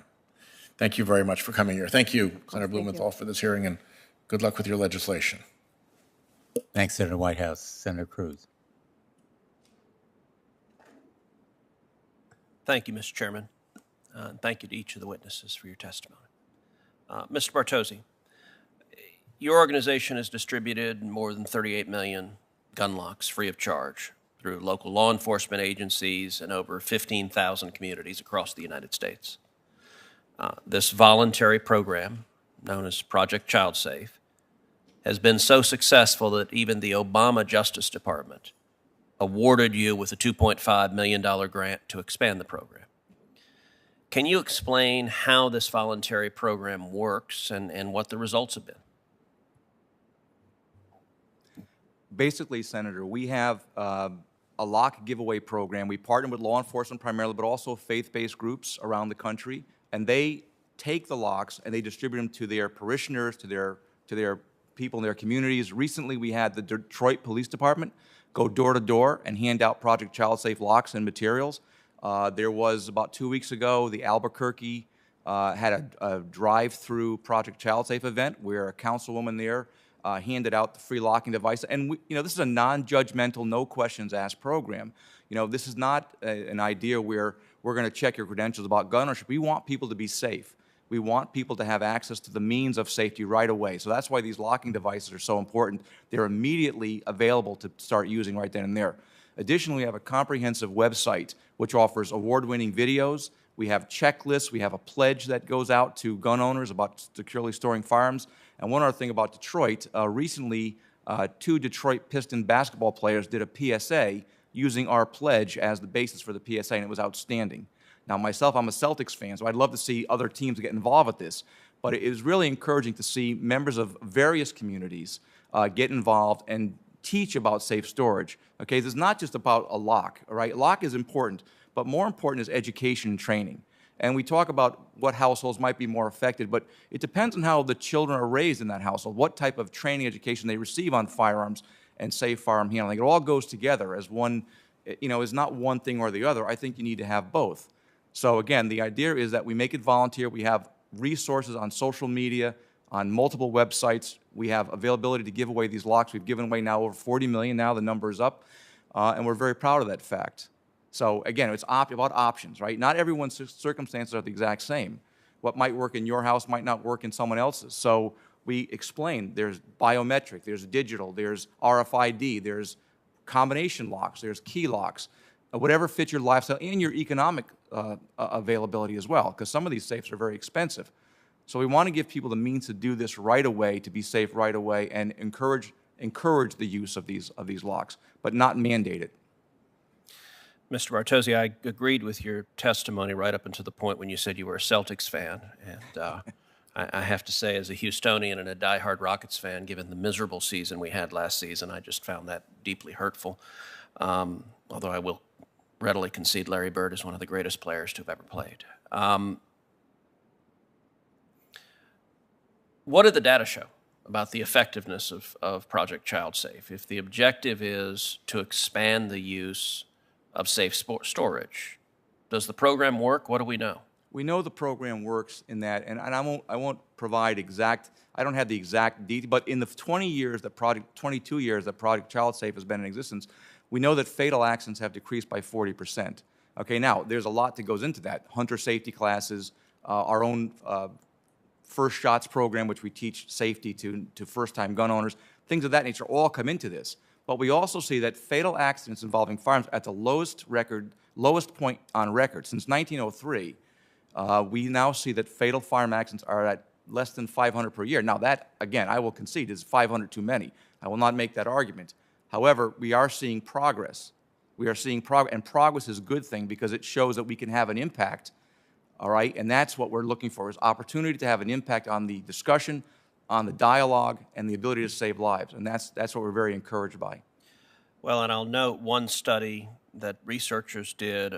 Thank you very much for coming here. Thank you, Senator
Thank
Blumenthal, for this hearing, and good luck with your legislation.
Thanks, Senator Whitehouse. Senator Cruz.
Thank you, Mr. Chairman. And thank you to each of the witnesses for your testimony. Mr. Bartosi, your organization has distributed more than 38 million gun locks free of charge through local law enforcement agencies and over 15,000 communities across the United States. This voluntary program, known as Project Child Safe, has been so successful that even the Obama Justice Department awarded you with a $2.5 million grant to expand the program. Can you explain how this voluntary program works and what the results have been?
Basically, Senator, we have a lock giveaway program. We partner with law enforcement primarily, but also faith-based groups around the country, and they take the locks and they distribute them to their parishioners, to their people in their communities. Recently, we had the Detroit Police Department go door to door and hand out Project Child Safe locks and materials. There was, about 2 weeks ago, the Albuquerque had a drive-through Project Child Safe event where a councilwoman there handed out the free locking device. And this is a non-judgmental, no questions asked program. You know, this is not an idea where we're going to check your credentials about gun ownership. We want people to be safe. We want people to have access to the means of safety right away. So that's why these locking devices are so important. They're immediately available to start using right then and there. Additionally, we have a comprehensive website which offers award-winning videos. We have checklists. We have a pledge that goes out to gun owners about securely storing firearms. And one other thing about Detroit, recently 2 Detroit Piston basketball players did a PSA using our pledge as the basis for the PSA, and it was outstanding. Now, myself, I'm a Celtics fan, so I'd love to see other teams get involved with this. But it is really encouraging to see members of various communities get involved and teach about safe storage. Okay, this is not just about a lock, all right? Lock is important, but more important is education and training. And we talk about what households might be more affected, but it depends on how the children are raised in that household, what type of training education they receive on firearms and safe firearm handling. It all goes together as one, you know, is not one thing or the other. I think you need to have both. So again, the idea is that we make it volunteer. We have resources on social media, on multiple websites. We have availability to give away these locks. We've given away now over 40 million now. The number is up, and we're very proud of that fact. So again, it's about options, right? Not everyone's circumstances are the exact same. What might work in your house might not work in someone else's. So we explain there's biometric, there's digital, there's RFID, there's combination locks, there's key locks, whatever fits your lifestyle and your economic availability as well, because some of these safes are very expensive. So we want to give people the means to do this right away, to be safe right away, and encourage the use of these locks, but not mandate it.
Mr. Bartozzi, I agreed with your testimony right up until the point when you said you were a Celtics fan. And I have to say, as a Houstonian and a diehard Rockets fan, given the miserable season we had last season, I just found that deeply hurtful. Although I will readily concede Larry Bird is one of the greatest players to have ever played. What did the data show about the effectiveness of Project Child Safe? If the objective is to expand the use of safe storage, does the program work? What do we know?
We know the program works in that, and I won't provide exact, I don't have the exact detail, but in the 22 years that Project Child Safe has been in existence, we know that fatal accidents have decreased by 40%. Okay, now, there's a lot that goes into that. Hunter safety classes, our own First Shots program, which we teach safety to first-time gun owners, things of that nature all come into this. But we also see that fatal accidents involving firearms at the lowest point on record since 1903. We now see that fatal firearm accidents are at less than 500 per year. Now that, again, I will concede is 500 too many. I will not make that argument. However, we are seeing progress. We are seeing progress, and progress is a good thing because it shows that we can have an impact, all right? And that's what we're looking for, is opportunity to have an impact on the discussion, on the dialogue, and the ability to save lives. And that's what we're very encouraged by. Well,
and I'll note one study that researchers did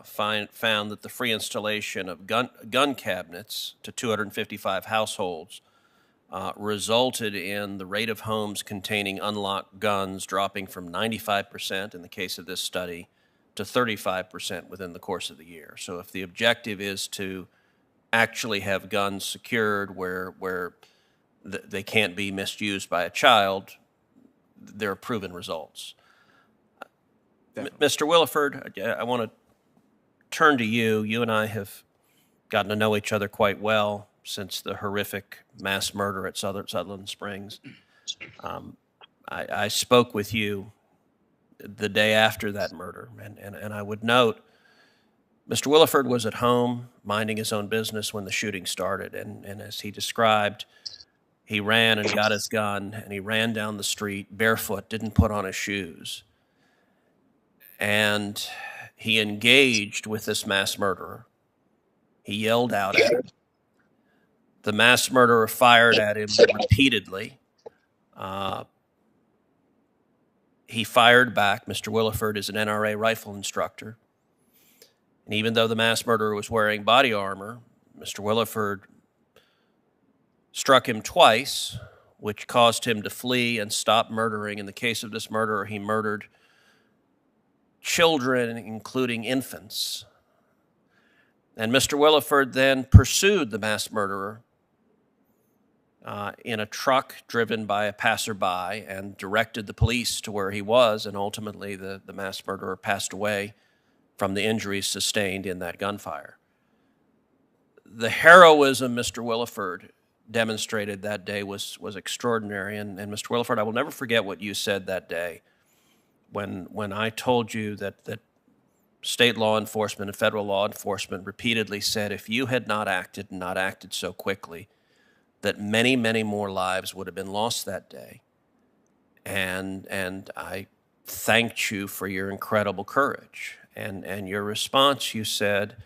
found that the free installation of gun cabinets to 255 households resulted in the rate of homes containing unlocked guns dropping from 95% in the case of this study to 35% within the course of the year. So if the objective is to actually have guns secured where they can't be misused by a child, there are proven results. Mr. Williford, I want to turn to you. You and I have gotten to know each other quite well since the horrific mass murder at Sutherland Springs. I spoke with you the day after that murder, and I would note Mr. Williford was at home minding his own business when the shooting started, and as he described, he ran and got his gun, and he ran down the street barefoot, didn't put on his shoes, and he engaged with this mass murderer. He yelled out at him. The mass murderer fired at him repeatedly. He fired back. Mr. Williford is an NRA rifle instructor. And even though the mass murderer was wearing body armor, Mr. Williford struck him twice, which caused him to flee and stop murdering. In the case of this murderer, he murdered children, including infants. And Mr. Williford then pursued the mass murderer in a truck driven by a passerby and directed the police to where he was, and ultimately the mass murderer passed away from the injuries sustained in that gunfire. The heroism Mr. Williford demonstrated that day was extraordinary. And Mr. Williford, I will never forget what you said that day when I told you that state law enforcement and federal law enforcement repeatedly said if you had not acted and not acted so quickly, that many, many more lives would have been lost that day. And I thanked you for your incredible courage. And your response, you said,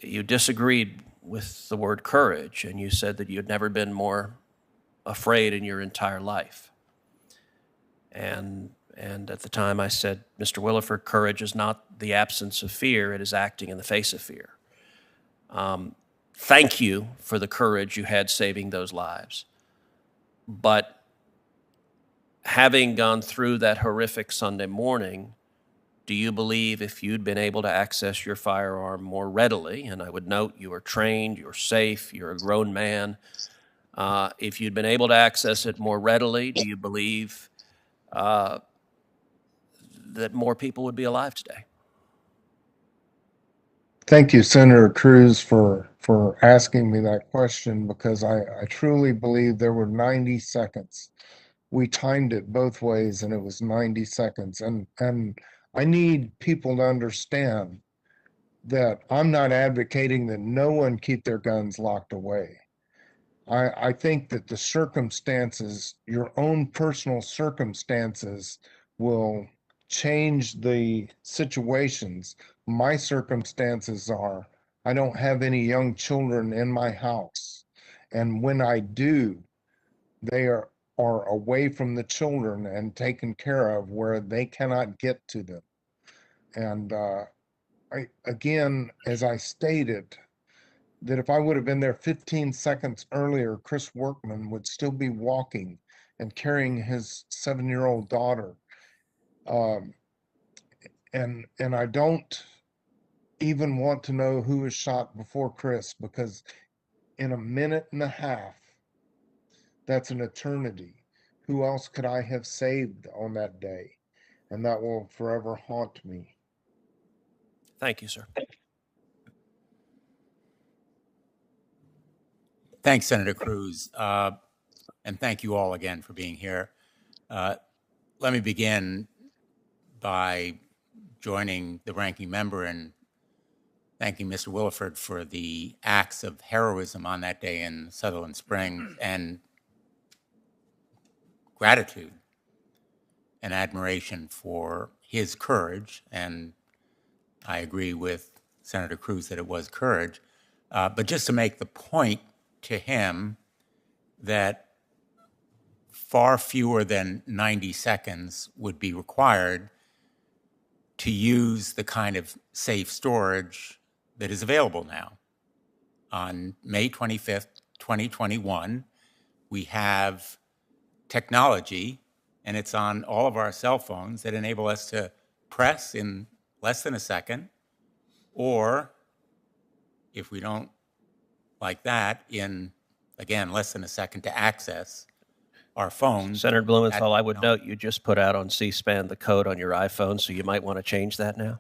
you disagreed with the word courage, and you said that you had never been more afraid in your entire life. And at the time I said, Mr. Williford, courage is not the absence of fear, it is acting in the face of fear. Thank you for the courage you had saving those lives. But having gone through that horrific Sunday morning, do you believe if you'd been able to access your firearm more readily, and I would note you are trained, you're safe, you're a grown man, if you'd been able to access it more readily, do you believe that more people would be alive today?
Thank you, Senator Cruz, for asking me that question, because I truly believe there were 90 seconds. We timed it both ways, and it was 90 seconds. And I need people to understand that I'm not advocating that no one keep their guns locked away. I think that the circumstances, your own personal circumstances, will change the situations. My circumstances are, I don't have any young children in my house. And when I do, they are away from the children and taken care of where they cannot get to them. And again, as I stated, that if I would have been there 15 seconds earlier, Chris Workman would still be walking and carrying his 7-year-old daughter. And I don't even want to know who was shot before Chris, because in a minute and a half, that's an eternity. Who else could I have saved on that day? And that will forever haunt me.
Thank you, sir.
Thanks, Senator Cruz. And thank you all again for being here. Let me begin by joining the ranking member in thanking Mr. Williford for the acts of heroism on that day in Sutherland Springs, and gratitude and admiration for his courage. And I agree with Senator Cruz that it was courage. But just to make the point to him that far fewer than 90 seconds would be required to use the kind of safe storage that is available now. On May 25th, 2021, we have technology, and it's on all of our cell phones, that enable us to press in less than a second, or if we don't like that, in, again, less than a second to access our phones.
Senator Blumenthal, I would note you just put out on C-SPAN the code on your iPhone, so you might want to change that now.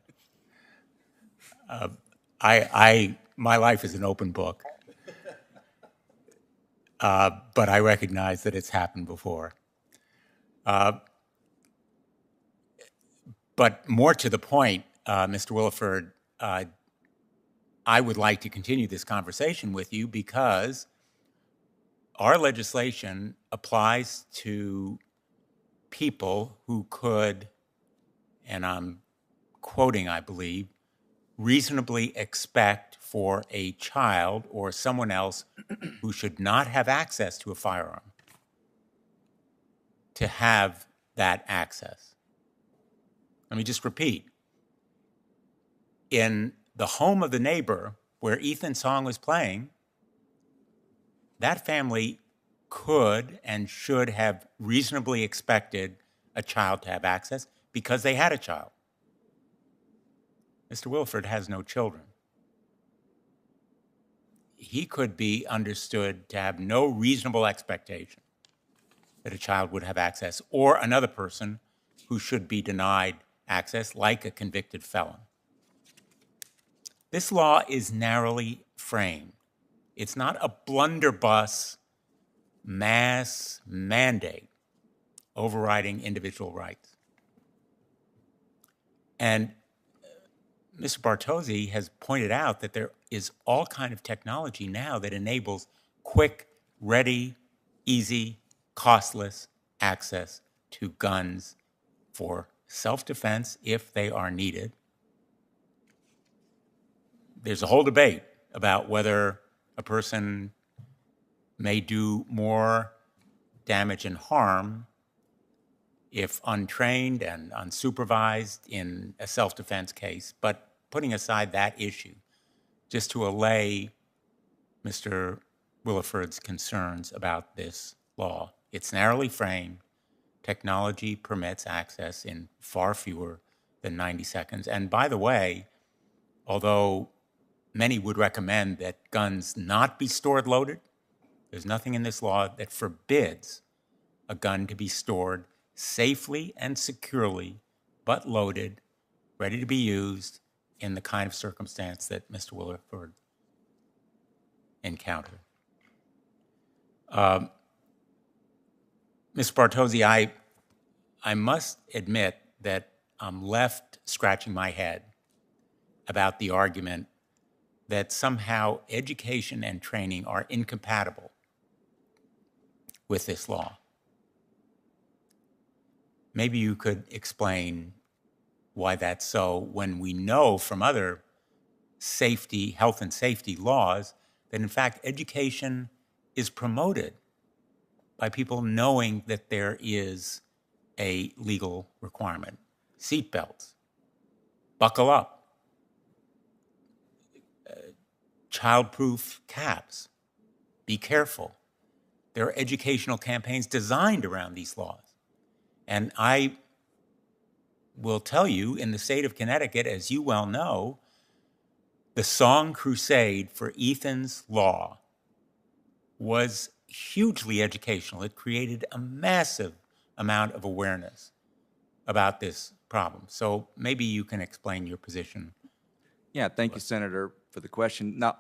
My life is an open book, but I recognize that it's happened before. But more to the point, Mr. Williford, I would like to continue this conversation with you, because our legislation applies to people who could, and I'm quoting, I believe, reasonably expect for a child or someone else who should not have access to a firearm to have that access. Let me just repeat. In the home of the neighbor where Ethan's song was playing, that family could and should have reasonably expected a child to have access because they had a child. Mr. Williford has no children. he could be understood to have no reasonable expectation that a child would have access, or another person who should be denied access, like a convicted felon. This law is narrowly framed. It's not a blunderbuss mass mandate overriding individual rights. And Mr. Bartosi has pointed out that there is all kind of technology now that enables quick, ready, easy, costless access to guns for self-defense if they are needed. There's a whole debate about whether a person may do more damage and harm if untrained and unsupervised in a self-defense case. But putting aside that issue, just to allay Mr. Williford's concerns about this law, it's narrowly framed. Technology permits access in far fewer than 90 seconds. And by the way, although many would recommend that guns not be stored loaded, there's nothing in this law that forbids a gun to be stored safely and securely, but loaded, ready to be used in the kind of circumstance that Mr. Williford encountered. Ms. Bartosi, I must admit that I'm left scratching my head about the argument that somehow education and training are incompatible with this law. Maybe you could explain why that's so, when we know from other safety, health and safety laws, that in fact education is promoted by people knowing that there is a legal requirement. Seatbelts, buckle up, child-proof caps, be careful. There are educational campaigns designed around these laws. And I will tell you, in the state of Connecticut, as you well know, the song crusade for Ethan's Law was hugely educational. It created a massive amount of awareness about this problem. So maybe you can explain your position.
Yeah, thank you, Senator, for the question. Now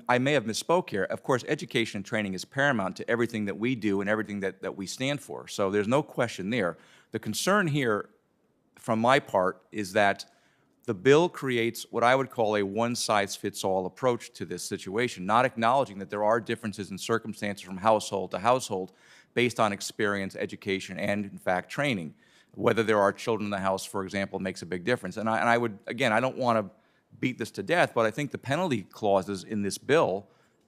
I may have misspoke here. Of course, education and training is paramount to everything that we do and everything that we stand for. So there's no question there. The concern here, from my part, is that the bill creates what I would call a one-size-fits-all approach to this situation, not acknowledging that there are differences in circumstances from household to household based on experience, education, and, in fact, training. Whether there are children in the house, for example, makes a big difference. And I would, again, I don't want to beat this to death, but I think the penalty clauses in this bill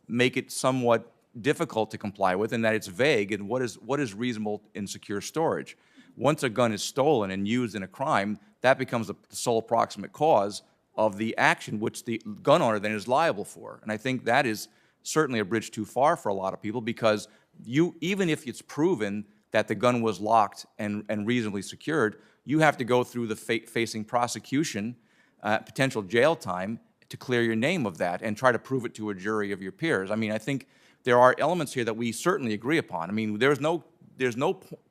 make it somewhat difficult to comply with, in that it's vague in what is reasonable in secure storage. Once a gun is stolen and used in a crime, that becomes the sole proximate cause of the action which the gun owner then is liable for. And I think that is certainly a bridge too far for a lot of people, because even if it's proven that the gun was locked and reasonably secured, you have to go through the facing prosecution, potential jail time, to clear your name of that and try to prove it to a jury of your peers. I mean, I think there are elements here that we certainly agree upon. I mean, there's no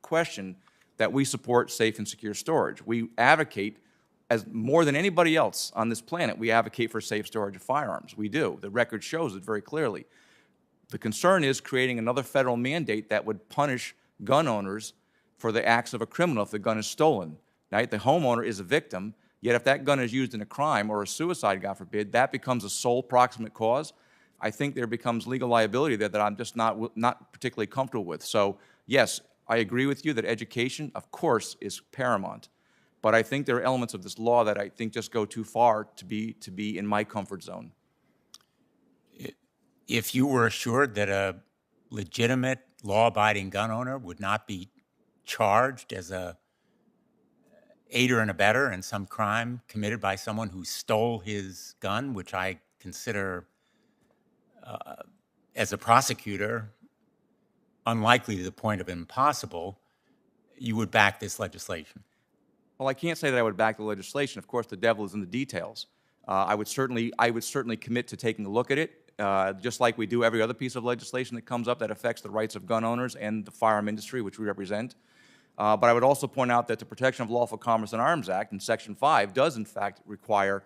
question that we support safe and secure storage. We advocate, as more than anybody else on this planet, we advocate for safe storage of firearms. We do. The record shows it very clearly. The concern is creating another federal mandate that would punish gun owners for the acts of a criminal if the gun is stolen. Right? The homeowner is a victim, yet if that gun is used in a crime or a suicide, God forbid, that becomes a sole proximate cause. I think there becomes legal liability there that I'm just not particularly comfortable with. So, yes, I agree with you that education, of course, is paramount. But I think there are elements of this law that I think just go too far to be in my comfort zone.
If you were assured that a legitimate, law-abiding gun owner would not be charged as a aider and abetter in some crime committed by someone who stole his gun, which I consider, as a prosecutor, unlikely to the point of impossible, you would back this legislation?
Well, I can't say that I would back the legislation. Of course, the devil is in the details. I would certainly commit to taking a look at it. just like we do every other piece of legislation that comes up that affects the rights of gun owners and the firearm industry, which we represent. But I would also point out that the Protection of Lawful Commerce and Arms Act in Section 5 does, in fact, require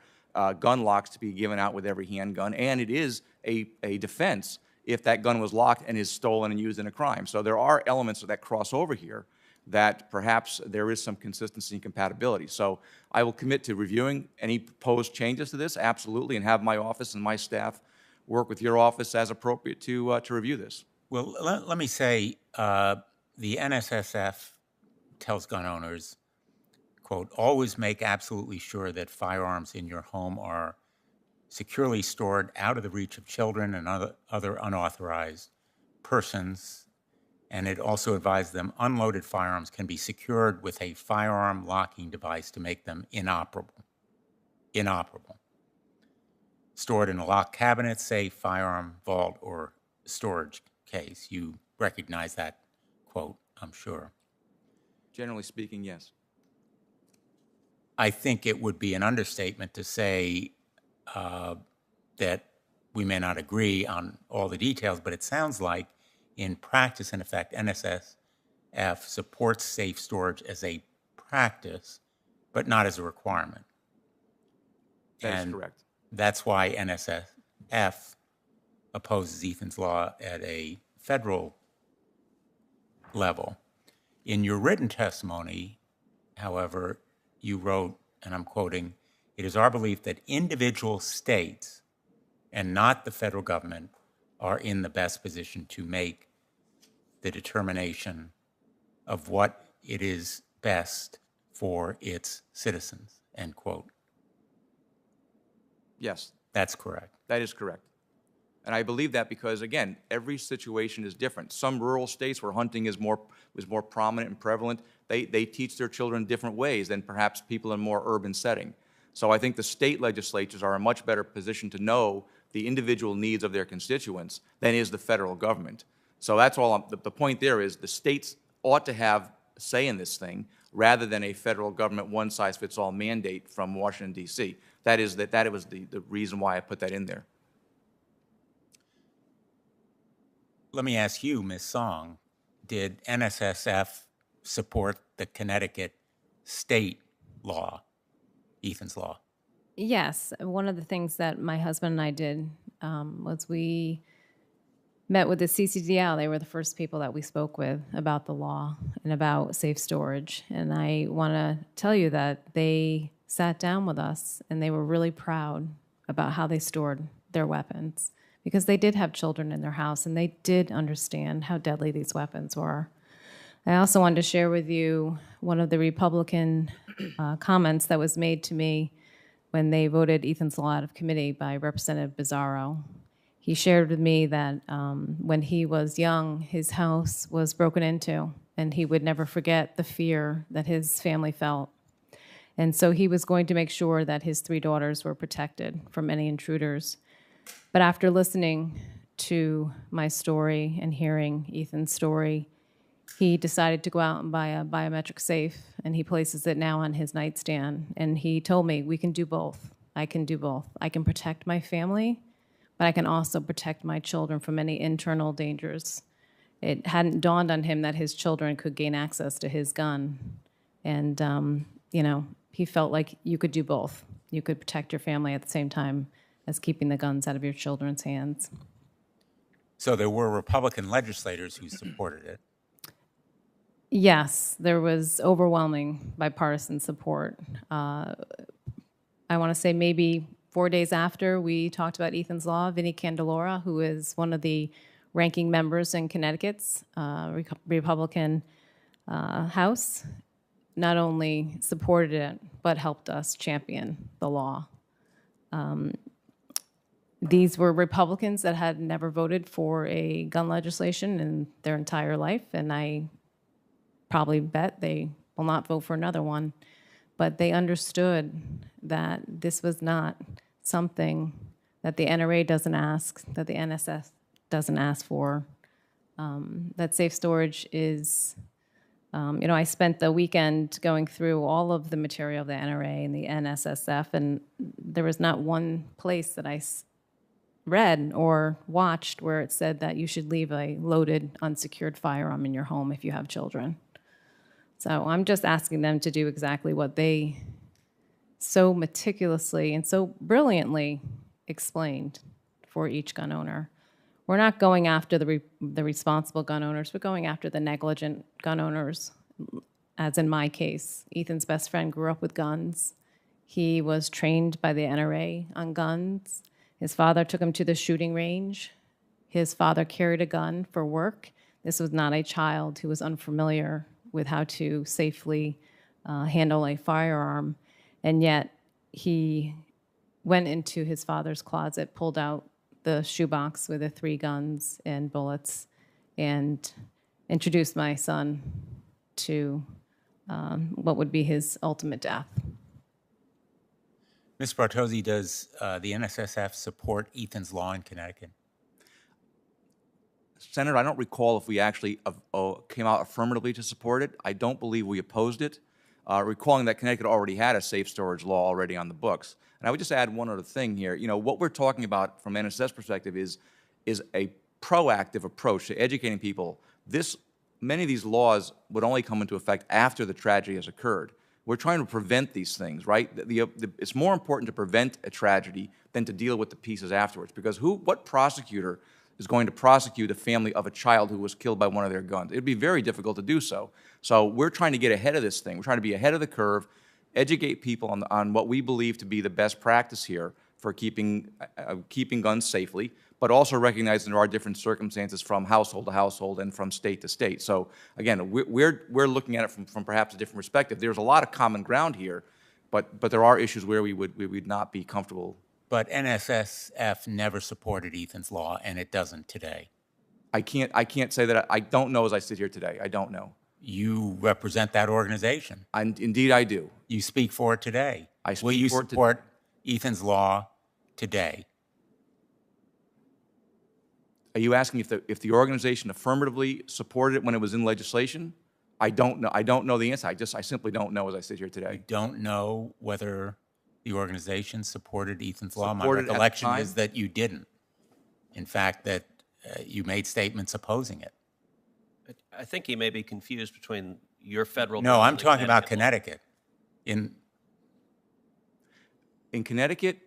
gun locks to be given out with every handgun, and it is a defense if that gun was locked and is stolen and used in a crime. So there are elements that cross over here that perhaps there is some consistency and compatibility. So I will commit to reviewing any proposed changes to this, absolutely, and have my office and my staff work with your office as appropriate to review this.
Well, let me say, the NSSF tells gun owners, quote, always make absolutely sure that firearms in your home are securely stored out of the reach of children and other unauthorized persons. And it also advised them unloaded firearms can be secured with a firearm locking device to make them inoperable. Stored in a locked cabinet, safe, firearm vault, or storage case. You recognize that quote, I'm sure.
Generally speaking, yes.
I think it would be an understatement to say that we may not agree on all the details, but it sounds like in practice, in effect, NSSF supports safe storage as a practice, but not as a requirement.
That is correct.
That's why NSSF opposes Ethan's law at a federal level. In your written testimony, however, you wrote, and I'm quoting, "It is our belief that individual states and not the federal government are in the best position to make the determination of what it is best for its citizens," end quote.
Yes.
That's correct.
That is correct. And I believe that because, again, every situation is different. Some rural states where hunting is more prominent and prevalent, they teach their children different ways than perhaps people in more urban setting. So I think the state legislatures are in a much better position to know the individual needs of their constituents than is the federal government. So that's all. The point there is the states ought to have a say in this thing rather than a federal government one-size-fits-all mandate from Washington, D.C. That was the reason why I put that in there.
Let me ask you, Ms. Song, did NSSF support the Connecticut state law, Ethan's law?
Yes. One of the things that my husband and I did was we met with the CCDL. They were the first people that we spoke with about the law and about safe storage. And I want to tell you that they sat down with us and they were really proud about how they stored their weapons because they did have children in their house and they did understand how deadly these weapons were. I also wanted to share with you one of the Republican comments that was made to me when they voted Ethan's law out of committee by Representative Bizzarro. He shared with me that when he was young, his house was broken into, and he would never forget the fear that his family felt. And so he was going to make sure that his 3 daughters were protected from any intruders. But after listening to my story and hearing Ethan's story, he decided to go out and buy a biometric safe, and he places it now on his nightstand. And he told me, we can do both. I can do both. I can protect my family, but I can also protect my children from any internal dangers. It hadn't dawned on him that his children could gain access to his gun. And, he felt like you could do both. You could protect your family at the same time as keeping the guns out of your children's hands.
So there were Republican legislators who supported it.
Yes, there was overwhelming bipartisan support. I want to say maybe 4 days after we talked about Ethan's law, Vinnie Candelora, who is one of the ranking members in Connecticut's Republican House, not only supported it, but helped us champion the law. These were Republicans that had never voted for a gun legislation in their entire life, and I probably bet they will not vote for another one. But they understood that this was not something that the NRA doesn't ask, that the NSS doesn't ask for, that safe storage is, I spent the weekend going through all of the material of the NRA and the NSSF, and there was not one place that I read or watched where it said that you should leave a loaded, unsecured firearm in your home if you have children. So I'm just asking them to do exactly what they so meticulously and so brilliantly explained for each gun owner. We're not going after the responsible gun owners. We're going after the negligent gun owners, as in my case. Ethan's best friend grew up with guns. He was trained by the NRA on guns. His father took him to the shooting range. His father carried a gun for work. This was not a child who was unfamiliar with how to safely handle a firearm. And yet he went into his father's closet, pulled out the shoebox with the 3 guns and bullets, and introduced my son to what would be his ultimate death.
Ms. Bartozzi, does the NSSF support Ethan's law in Connecticut?
Senator, I don't recall if we actually came out affirmatively to support it. I don't believe we opposed it, recalling that Connecticut already had a safe storage law already on the books. And I would just add one other thing here. You know, what we're talking about from NSS perspective is a proactive approach to educating people. Many of these laws would only come into effect after the tragedy has occurred. We're trying to prevent these things, right? It's more important to prevent a tragedy than to deal with the pieces afterwards, because what prosecutor is going to prosecute a family of a child who was killed by one of their guns? It'd be very difficult to do so. So we're trying to get ahead of this thing. We're trying to be ahead of the curve, educate people on what we believe to be the best practice here for keeping guns safely, but also recognizing there are different circumstances from household to household and from state to state. So again, we're looking at it from perhaps a different perspective. There's a lot of common ground here, but there are issues where we would not be comfortable.
But NSSF never supported Ethan's law, and it doesn't today.
I can't say that. I don't know as I sit here today. I don't know.
You represent that organization.
Indeed, I do.
You speak for it today.
I speak
Will you
for it
support Ethan's law today?
Are you asking if the organization affirmatively supported it when it was in legislation? I don't know. I don't know the answer. I simply don't know as I sit here today.
You don't know whether the organization supported Ethan's law? My
Supported at the
recollection
time?
is that you didn't. In fact, that you made statements opposing it.
I think he may be confused between your federal.
No,
law
I'm
and the
talking about
Connecticut
Connecticut.
In Connecticut,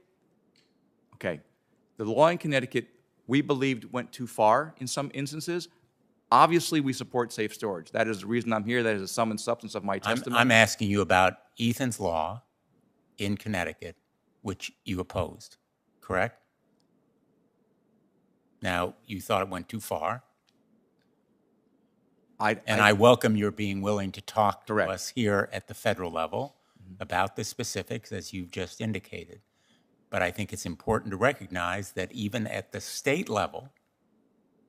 okay, the law in Connecticut we believed went too far in some instances. Obviously, we support safe storage. That is the reason I'm here. That is the sum and substance of my testimony.
I'm asking you about Ethan's law in Connecticut, which you opposed, correct? Now, you thought it went too far. I welcome your being willing to talk to us here at the federal level about the specifics, as you've just indicated. But I think it's important to recognize that even at the state level,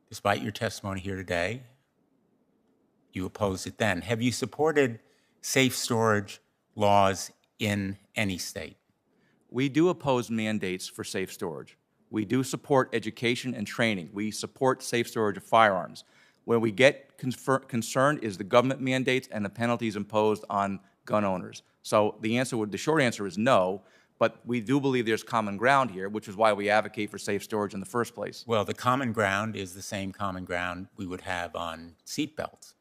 despite your testimony here today, you opposed it then. Have you supported safe storage laws in any state?
We do oppose mandates for safe storage. We do support education and training. We support safe storage of firearms. Where we get concerned is the government mandates and the penalties imposed on gun owners. So the short answer is no, but we do believe there's common ground here, which is why we advocate for safe storage in the first place.
Well, the common ground is the same common ground we would have on seatbelts,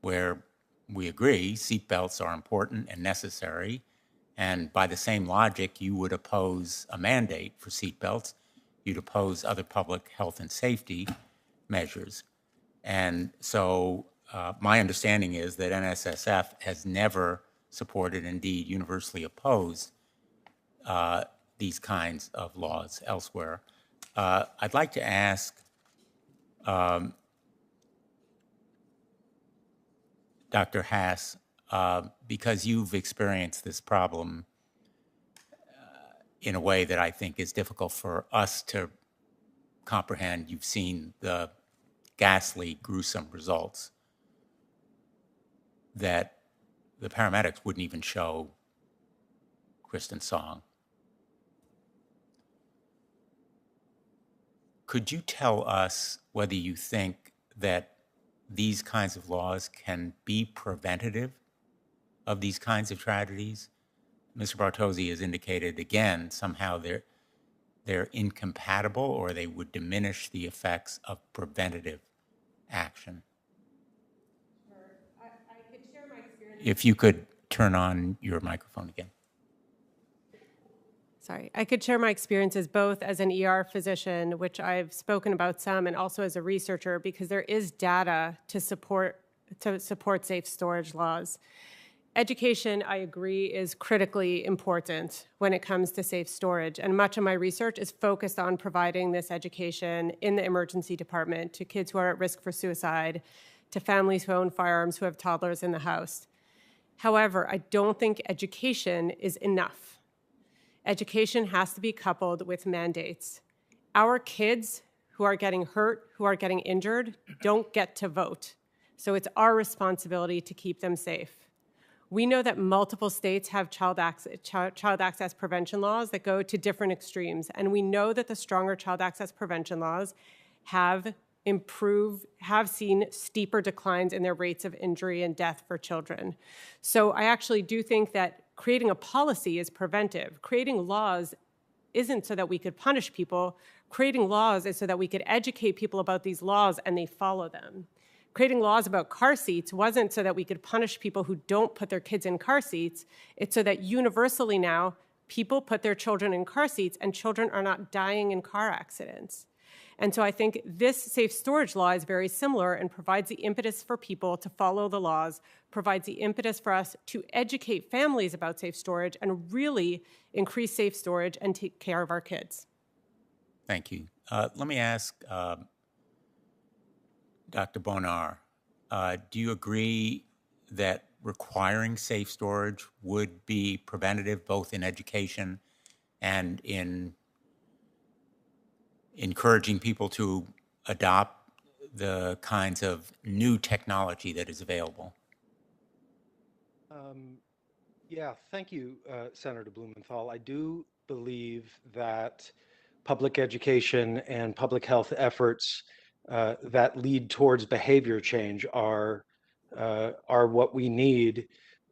where we agree seatbelts are important and necessary, and by the same logic, you would oppose a mandate for seatbelts. You'd oppose other public health and safety measures. And so my understanding is that NSSF has never supported, indeed universally opposed, these kinds of laws elsewhere. I'd like to ask Dr. Haas, because you've experienced this problem in a way that I think is difficult for us to comprehend. You've seen the ghastly, gruesome results that the paramedics wouldn't even show Kristen's song. Could you tell us whether you think that these kinds of laws can be preventative of these kinds of tragedies? Mr. Bartozzi has indicated, again, somehow they're incompatible or they would diminish the effects of preventative action.
I could share my experience.
If you could turn on your microphone again.
Sorry, I could share my experiences both as an ER physician, which I've spoken about some, and also as a researcher, because there is data to support safe storage laws. Education, I agree, is critically important when it comes to safe storage, and much of my research is focused on providing this education in the emergency department to kids who are at risk for suicide, to families who own firearms who have toddlers in the house. However, I don't think education is enough. Education has to be coupled with mandates. Our kids who are getting hurt, who are getting injured, don't get to vote. So it's our responsibility to keep them safe. We know that multiple states have child access prevention laws that go to different extremes. And we know that the stronger child access prevention laws have seen steeper declines in their rates of injury and death for children. So I actually do think that creating a policy is preventive. Creating laws isn't so that we could punish people. Creating laws is so that we could educate people about these laws and they follow them. Creating laws about car seats wasn't so that we could punish people who don't put their kids in car seats. It's so that universally now, people put their children in car seats and children are not dying in car accidents. And so I think this safe storage law is very similar and provides the impetus for people to follow the laws, provides the impetus for us to educate families about safe storage and really increase safe storage and take care of our kids.
Thank you. Let me ask Dr. Bonar, do you agree that requiring safe storage would be preventative both in education and in encouraging people to adopt the kinds of new technology that is available?
Yeah, thank you, Senator Blumenthal. I do believe that public education and public health efforts that lead towards behavior change are what we need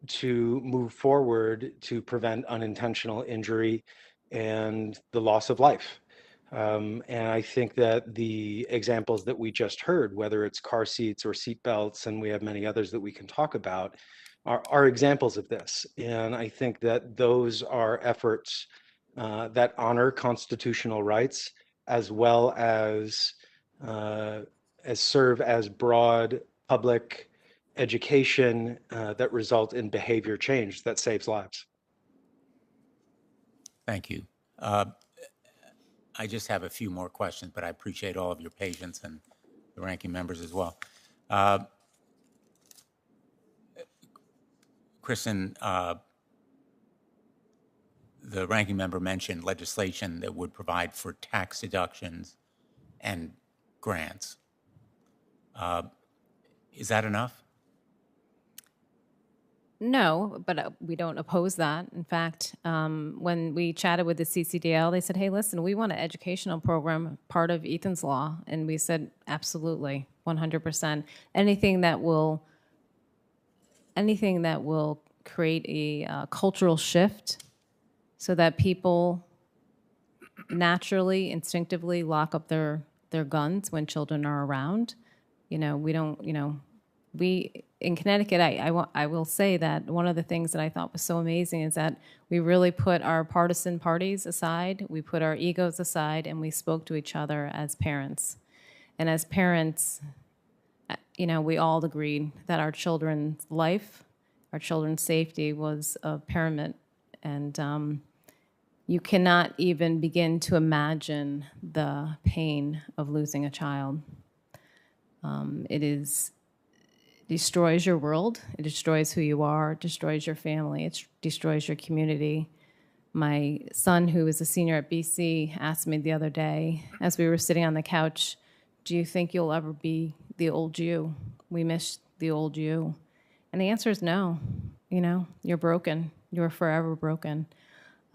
to move forward to prevent unintentional injury and the loss of life. And I think that the examples that we just heard, whether it's car seats or seat belts, and we have many others that we can talk about, are examples of this. And I think that those are efforts that honor constitutional rights as well as serve as broad public education that result in behavior change that saves lives.
Thank you. I just have a few more questions, but I appreciate all of your patience and the ranking members as well. Kristen, the ranking member mentioned legislation that would provide for tax deductions and grants. Is that enough?
No, but we don't oppose that. In fact, when we chatted with the CCDL, they said, hey, listen, we want an educational program, part of Ethan's law. And we said, absolutely, 100%. Anything that will create a cultural shift so that people naturally, instinctively lock up their guns when children are around. We in Connecticut, I will say that one of the things that I thought was so amazing is that we really put our partisan parties aside, we put our egos aside, and we spoke to each other as parents. And as parents, we all agreed that our children's life, our children's safety was of paramount. And you cannot even begin to imagine the pain of losing a child. It destroys your world. It destroys who you are. It destroys your family. It destroys your community. My son, who is a senior at BC, asked me the other day, as we were sitting on the couch, do you think you'll ever be the old you? We miss the old you. And the answer is no. You're broken. You're forever broken.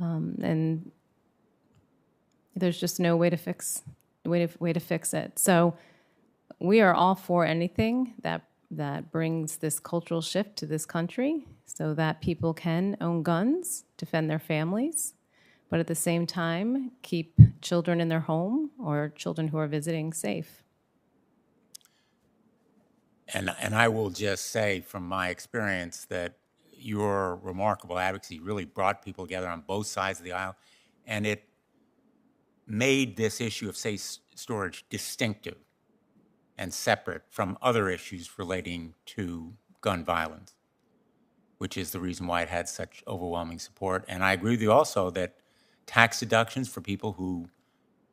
And there's just no way to fix it. So we are all for anything that brings this cultural shift to this country so that people can own guns, defend their families. but at the same time, keep children in their home or children who are visiting safe.
And I will just say from my experience that your remarkable advocacy really brought people together on both sides of the aisle, and it made this issue of safe storage distinctive and separate from other issues relating to gun violence, which is the reason why it had such overwhelming support. And I agree with you also that tax deductions for people who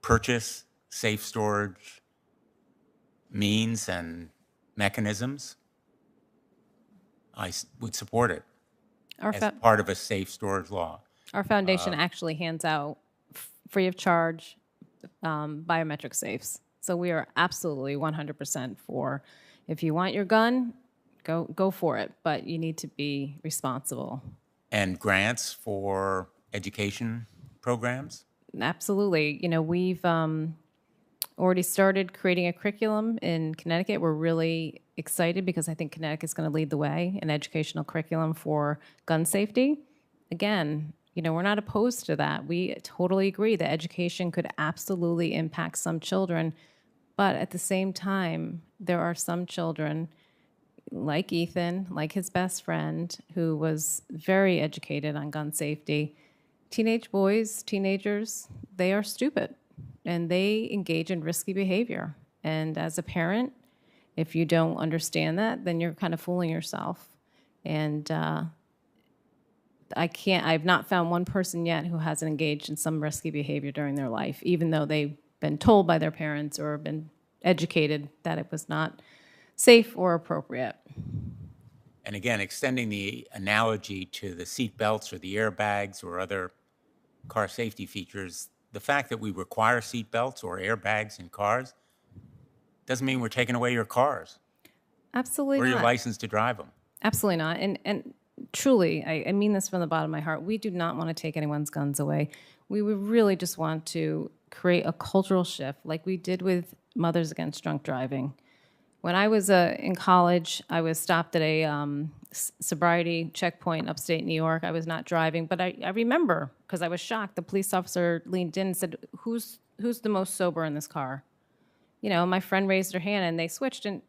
purchase safe storage means and mechanisms, would support it as part of a safe storage law.
Our foundation actually hands out free of charge biometric safes. So we are absolutely 100% for, if you want your gun, go for it, but you need to be responsible.
And grants for education programs?
Absolutely. You know, we've already started creating a curriculum in Connecticut. We're really excited because I think Connecticut's going to lead the way in educational curriculum for gun safety. Again, you know, we're not opposed to that. We totally agree that education could absolutely impact some children, but at the same time, there are some children like Ethan, like his best friend, who was very educated on gun safety. Teenage boys, teenagers, they are stupid and they engage in risky behavior. And as a parent, if you don't understand that, then you're kind of fooling yourself. And I've not found one person yet who hasn't engaged in some risky behavior during their life, even though they've been told by their parents or been educated that it was not safe or appropriate.
And again, extending the analogy to the seat belts or the airbags or other car safety features, the fact that we require seat belts or airbags in cars doesn't mean we're taking away your cars.
Absolutely
or
not.
your license to drive them.
Absolutely not. And truly, I mean this from the bottom of my heart, we do not want to take anyone's guns away. We would really just want to create a cultural shift like we did with Mothers Against Drunk Driving. When I was in college, I was stopped at a sobriety checkpoint upstate New York. I was not driving, but I remember, because I was shocked, the police officer leaned in and said, who's the most sober in this car? You know, my friend raised her hand and they switched, and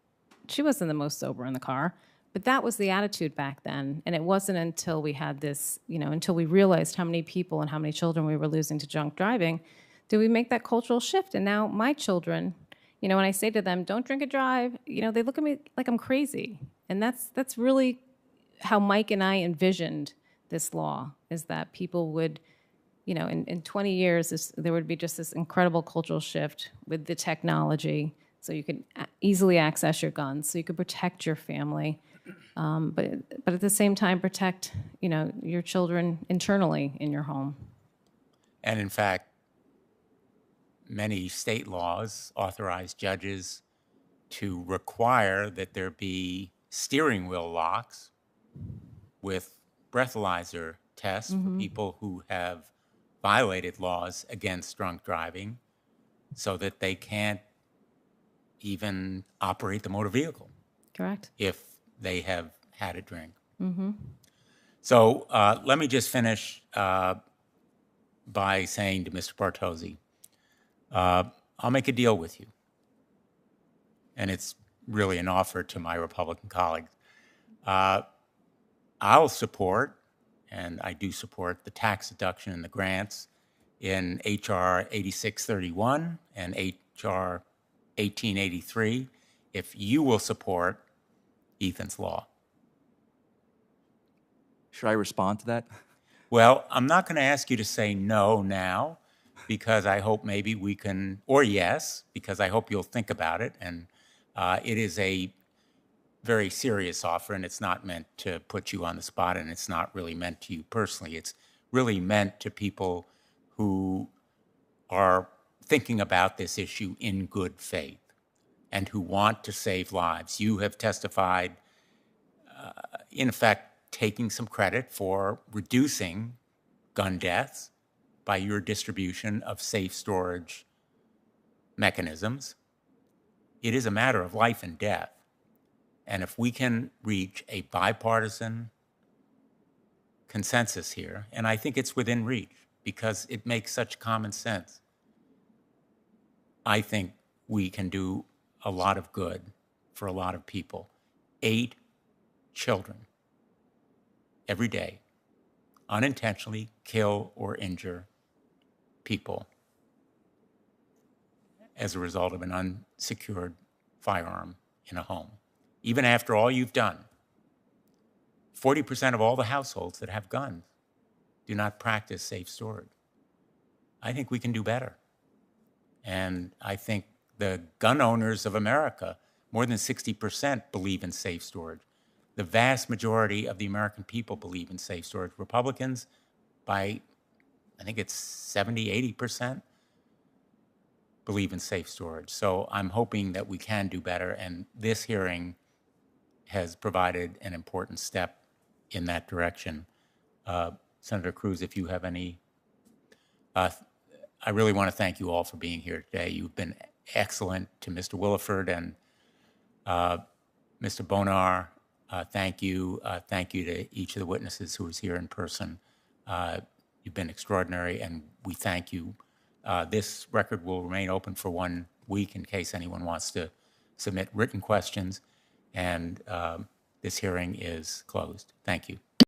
she wasn't the most sober in the car. But that was the attitude back then. And it wasn't until we had this, you know, until we realized how many people and how many children we were losing to drunk driving, did we make that cultural shift. And now my children, you know, when I say to them, don't drink and drive, you know, they look at me like I'm crazy. And that's really how Mike and I envisioned this law, is that people would, you know, in 20 years, there would be just this incredible cultural shift with the technology. So you could easily access your guns, so you could protect your family. But at the same time, protect, you know, your children internally in your home.
And in fact, many state laws authorize judges to require that there be steering wheel locks with breathalyzer tests for people who have violated laws against drunk driving, so that they can't even operate the motor vehicle.
Correct.
If they have had a drink. So let me just finish by saying to Mr. Bartosi, I'll make a deal with you. And it's really an offer to my Republican colleagues. I'll support, and I do support, the tax deduction and the grants in H.R. 8631 and H.R. 1883 if you will support Ethan's law.
Should I respond to that?
Well, I'm not going to ask you to say no now, because I hope maybe we can, or yes, because I hope you'll think about it. And it is a very serious offer, and it's not meant to put you on the spot, and it's not really meant to you personally. It's really meant to people who are thinking about this issue in good faith and who want to save lives. You have testified, in effect, taking some credit for reducing gun deaths by your distribution of safe storage mechanisms. It is a matter of life and death. And if we can reach a bipartisan consensus here, and I think it's within reach, because it makes such common sense. I think we can do a lot of good for a lot of people. 8 children every day unintentionally kill or injure people as a result of an unsecured firearm in a home. Even after all you've done, 40% of all the households that have guns do not practice safe storage. I think we can do better. And I think the gun owners of America, more than 60% believe in safe storage. The vast majority of the American people believe in safe storage. Republicans, by I think it's 70, 80%, believe in safe storage. So I'm hoping that we can do better, and this hearing has provided an important step in that direction. Senator Cruz, if you have any, I really want to thank you all for being here today. You've been excellent to Mr. Williford and Mr. Bonar. Thank you. Thank you to each of the witnesses who was here in person. You've been extraordinary, and we thank you. This record will remain open for 1 week in case anyone wants to submit written questions, and this hearing is closed. Thank you.